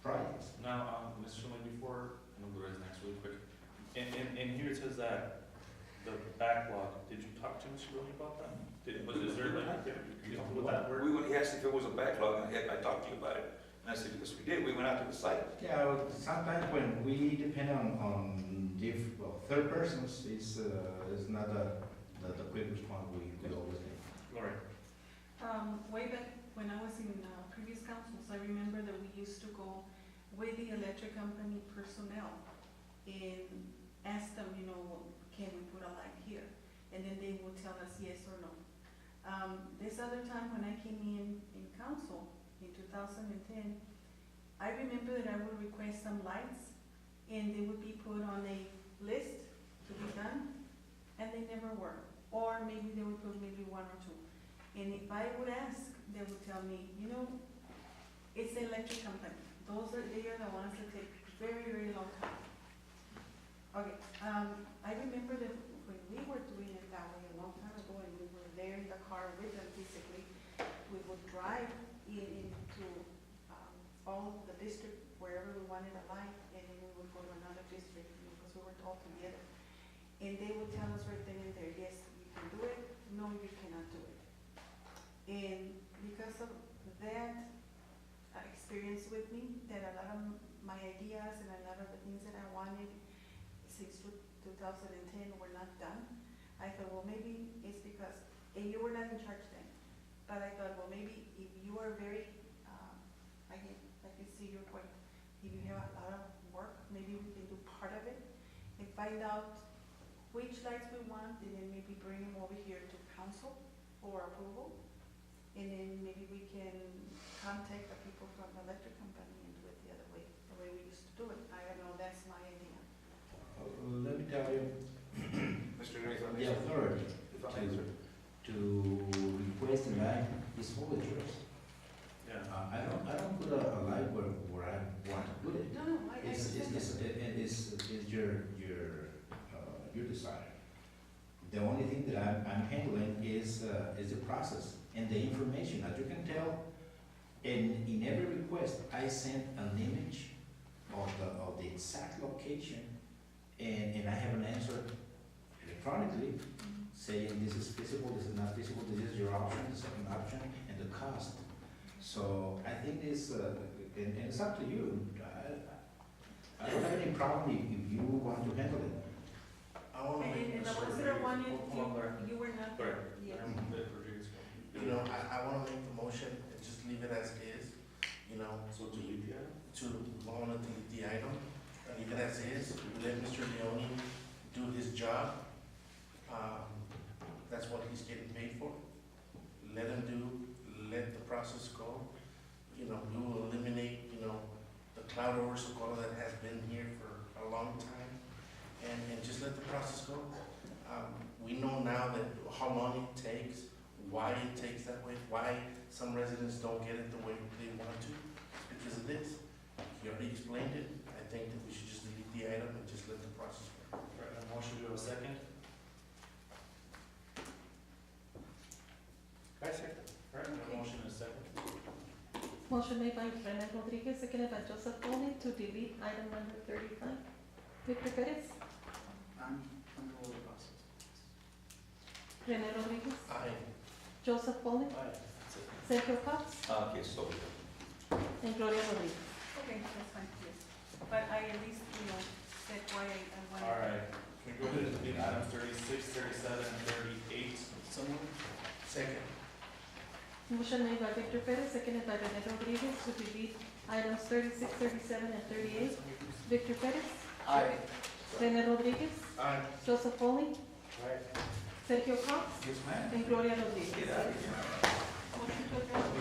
project. Now, Mr. Sherman, before, and we'll go to next really quick. In here it says that the backlog, did you talk to Mr. Rooney about that? Is there like, you know, with that word? He asked if it was a backlog, and I talked to you about it, and I said, yes, we did, we went out to the site. Yeah, well, sometimes when we depend on third persons, it's not the quick response we always get. Lori? Way back when I was in previous councils, I remember that we used to go with the electric company personnel and ask them, you know, can we put a light here? And then they would tell us yes or no. This other time when I came in council in 2010, I remember that I would request some lights and they would be put on a list to be done, and they never were. Or maybe they would put maybe 1 or 2. And if I would ask, they would tell me, you know, it's the electric company. They are the ones that take very, very long time. Okay, I remember that when we were doing it that way a long time ago, and we were there in the car with them physically, we would drive into all the district, wherever we wanted a light, and then we would go to another district, because we weren't all together. And they would tell us right then and there, yes, you can do it, no, you cannot do it. And because of that experience with me, that a lot of my ideas and a lot of the things that I wanted since 2010 were not done, I thought, well, maybe it's because, and you were not in charge then, but I thought, well, maybe if you are very, I can see your point. If you have a lot of work, maybe we can do part of it and find out which lights we want, and then maybe bring them over here to council for approval. And then maybe we can contact the people from the electric company and do it the other way. do it. I don't know, that's my idea. Let me tell you, Mr. Reyes, I the may- authority if I may, sir. to request a line is always yours. Yeah. I don't put a line where I want to put it. No, no, I It's your desire. The only thing that I'm handling is the process and the information. As you can tell, in every request, I sent an image of the exact location, and I have an answer electronically saying this is feasible, this is not feasible, this is your option, the second option, and the cost. So I think this, and it's up to you. I don't have any problem if you want to handle it. I wanna make, And the ones that are wanted, Hold on, Laura. you were not Sorry. there. Yes. Let Rodriguez go. you know, I wanna make the motion and just leave it as is, you know, So delete the item? I wanna delete the item, leave it as is, let Mr. Leone do his job. That's what he's getting paid for. Let the process go. You know, we will eliminate, you know, the cloud over Socorro that has been here for a long time, and just let the process go. We know now that how long it takes, why it takes that way, why some residents don't get it the way they want to, because of this. He already explained it. I think that we should just delete the item and just let the process go. Right, a motion, do we have a second? I second. Right, we have a motion and a second. Motion made by Rene Rodriguez, seconded by Joseph Pauling to delete item number 35. Victor Perez? I'm comfortable with the process. Rene Rodriguez? Aye. Joseph Pauling? Aye. Sergio Cox? Yes, so. And Gloria Rodriguez. Okay, that's fine, yes. But I at least, you know, said why I wanted. All right, can we go ahead and delete items 36, 37, and 38? So moved. Second. Motion made by Victor Perez, seconded by Rene Rodriguez to delete items 36, 37, and 38. Victor Perez? Aye. Rene Rodriguez? Aye. Joseph Pauling? Aye. Sergio Cox? Yes, ma'am. And Gloria Rodriguez. Get out of here. Motion to adjourn.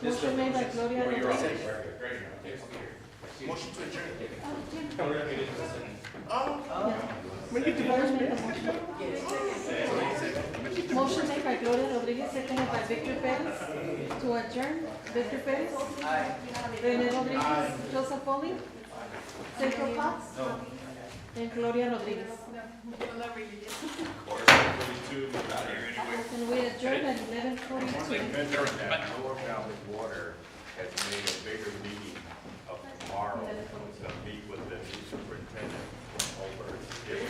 Motion made by Gloria Or you're on. Rodriguez. Great, great. Motion to adjourn. Gloria, we didn't listen. Oh. Motion made by Gloria Rodriguez, seconded by Victor Perez to adjourn. Victor Perez? Aye. Rene Rodriguez? Joseph Pauling? Sergio Cox? And Gloria Rodriguez. Not really, yes. Of course, 42, we're out here anyway. And we adjourn at 11:42. That Lower Valley Water has made a bigger meeting of tomorrow to meet with the new superintendent over here.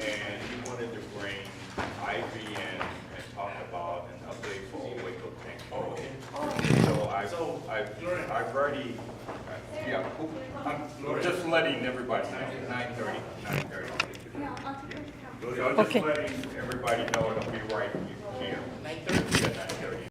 And he wanted to bring Ivy in and talk about an update for Old Waco Tank Road. So I've already, yeah, I'm just letting everybody know, 9:30. So I'm just letting everybody know it'll be right here. 9:30? Yeah, 9:30.